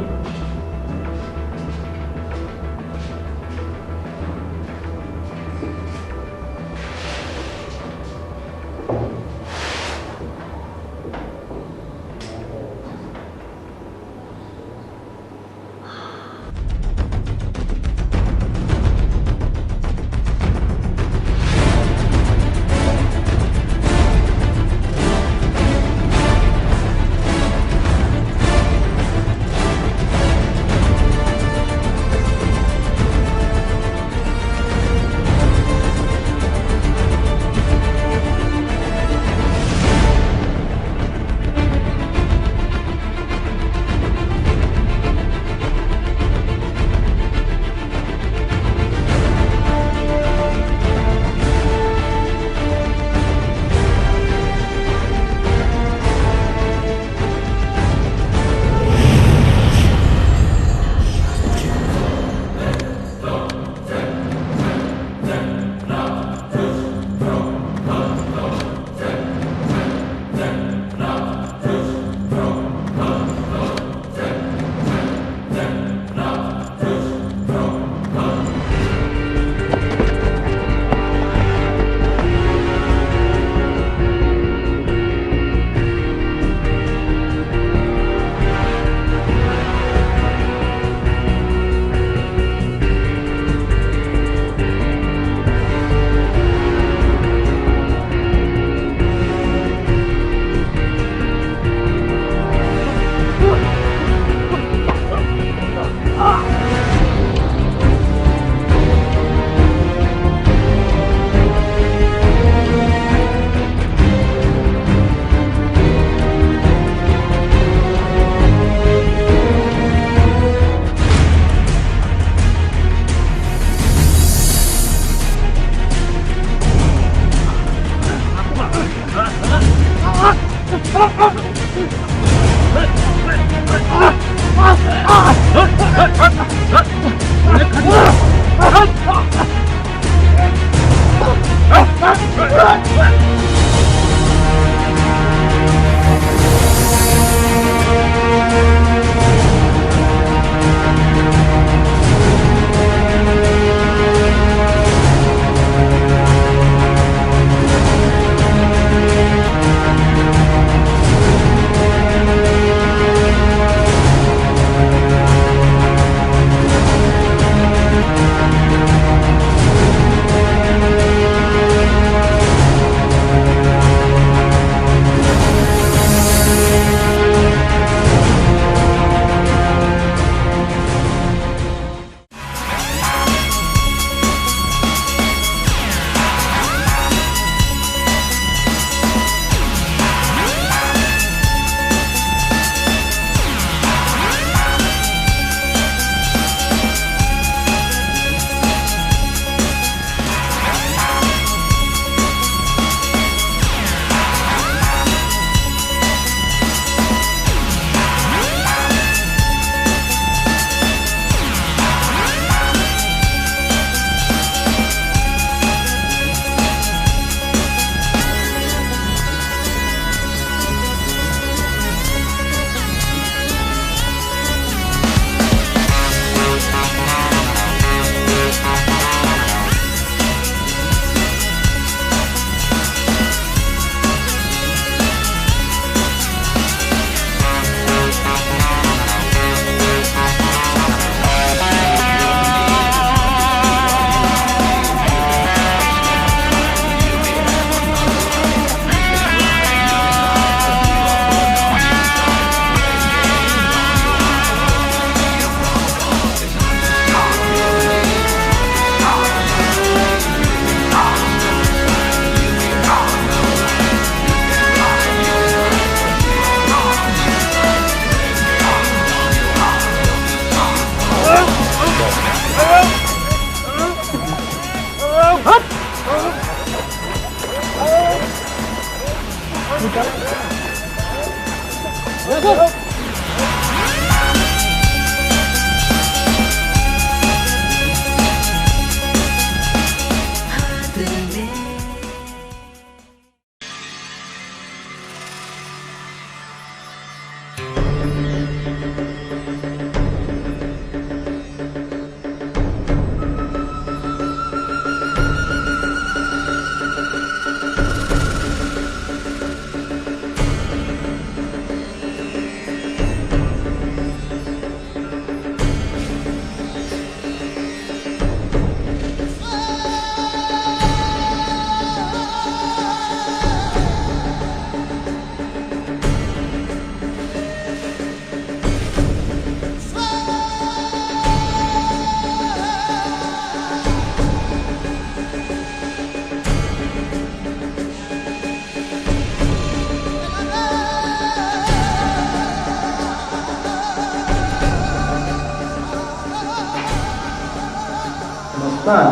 मस्तान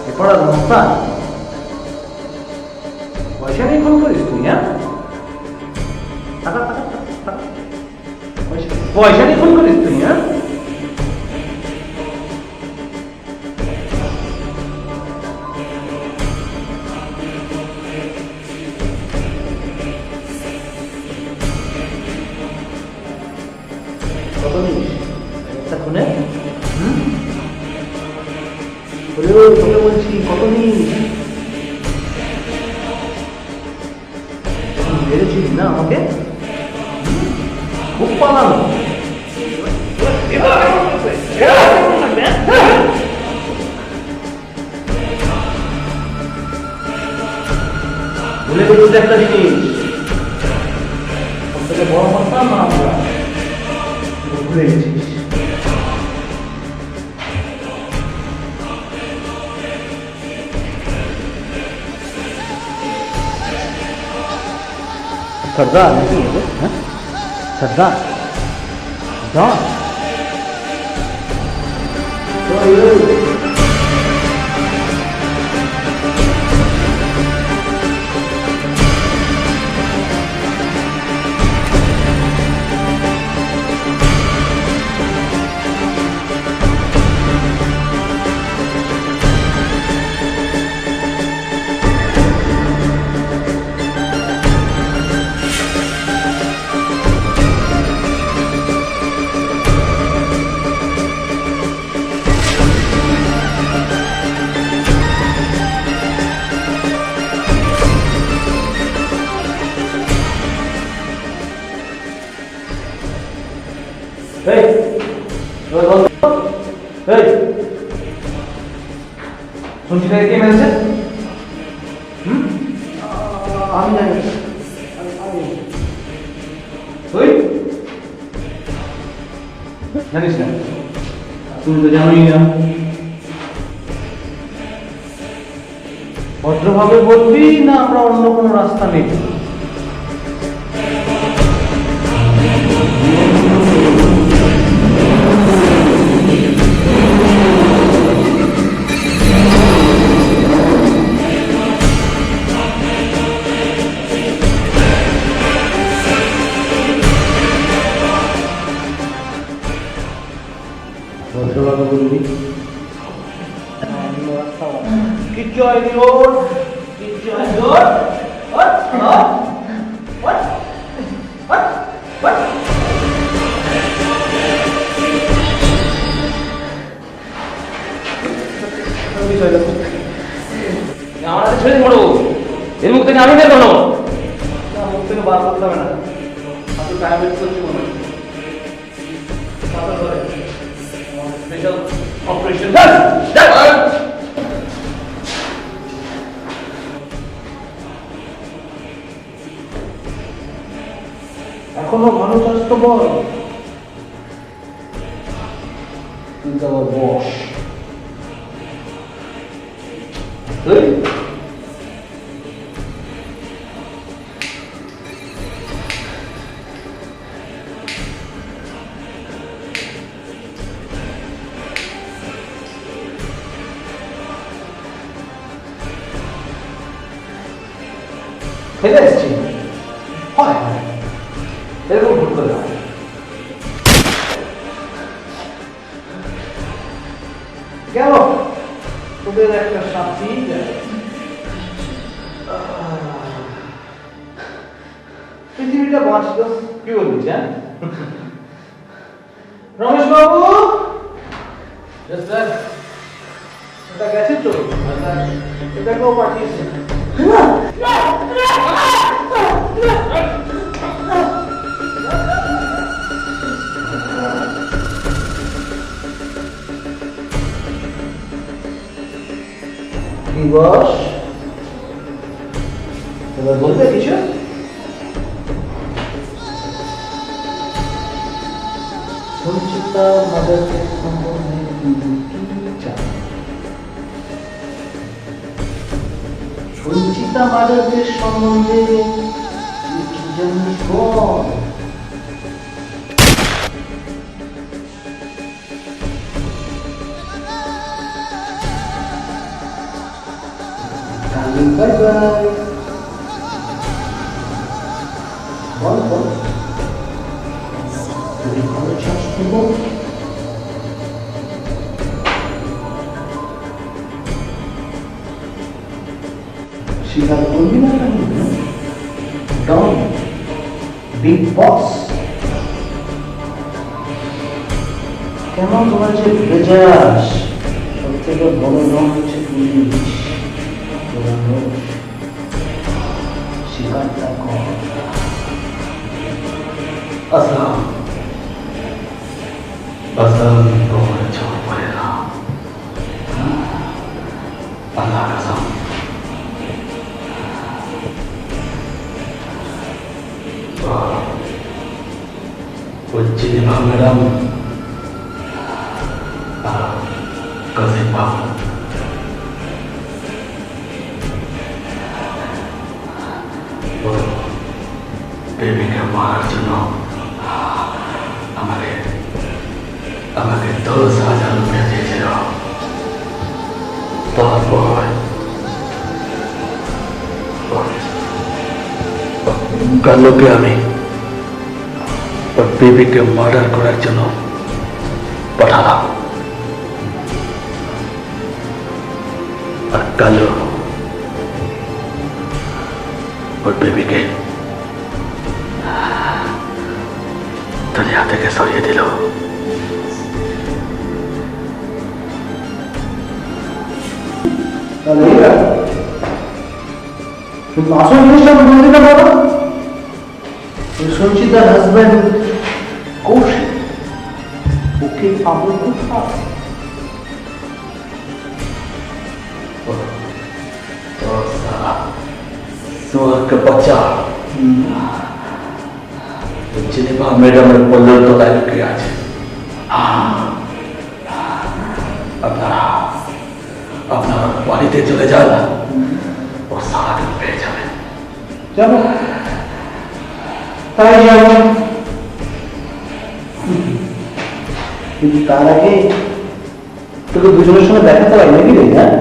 हे पडा मस्तान पैशाने फोन करीस तू या पैशाने फोन करीस तू या তোকে বলছি কত নিস বেড়েছিস না আমাকে খুব পালানো ভুলে গেছিস একটা জিনিস সব থেকে বড় কথা না আমরা ভুলে গেছিস सरदार नहीं है सरदार डॉन সঞ্চিতাকে কে মেরেছে? আমি জানি। তুই জানিস না? তুমি তো জানোই না। ভদ্রভাবে বলবি না আমরা অন্য কোনো রাস্তা নেই? ভদ্রভাবে বলবি। কিচ্ছু হয়নি ওর, কিচ্ছু হয়নি ওর। আমার ছেড়ে পড়ো, এর মুখ থেকে আমি বের করো। মুখ থেকে বার করতে হবে না, আমি টাইম ওয়েস্ট করছি মনে হয়। স্পেশাল অপারেশন এখনো ভালো স্বাস্থ্য বল, কিন্তু আবার বস তুই ফেলে এসছি। হয় এরকম ভুল করে হয়। গেল তোদের একটা শাস্তি। পৃথিবীটা বাঁচল, কি বলছিস? হ্যাঁ রমেশ বাবু, এটা গেছে তো, এটাকেও পাঠিয়েছে। দিবস, এবার বলবে কিছু? সঞ্চিতা মাদারকে সম্বন্ধে কি চান? সঞ্চিতা মাদারদের সম্বন্ধে কি জানিস বল? Bye bye. বল বল, তুই ভালো চাস তো বল। স্বীকার করবি না কেন? ডন, বিগ বস। কেন তোরা যে ভুলে যাস সব থেকে বড় ডন হচ্ছে পুলিশ। শিকারটা কর। আসলাম আসলাম তোমার চোখ পড়ে না। আল্লাহ রাসম হচ্ছে ম্যাডাম কাজে পাব বেবিকে মারার জন্য আমাকে 10,000 রুপিয়া দিয়েছিল। তারপর কালোকে আমি ওর বেবিকে মার্ডার করার জন্য পাঠালাম। আর কালো ওর বেবিকে দুনিয়া থেকে সরিয়ে দিল। আসল জিনিসটা বুঝতে পারো, সঞ্চিতার হাজব্যান্ড কৌশিক ওকে সামর্থ্য থাক। सुअर का बच्चा जिनेभा मैडमेर पल्लर तलाय लुकिয়ে আছে। আপনারা বাড়িতে চলে যান, ও সারাদিন পেয়ে যাবেন। চলো তাই যাবো, কিন্তু তার আগে তোকে দুজনের সঙ্গে দেখাতে হয় নাকি রে? হ্যাঁ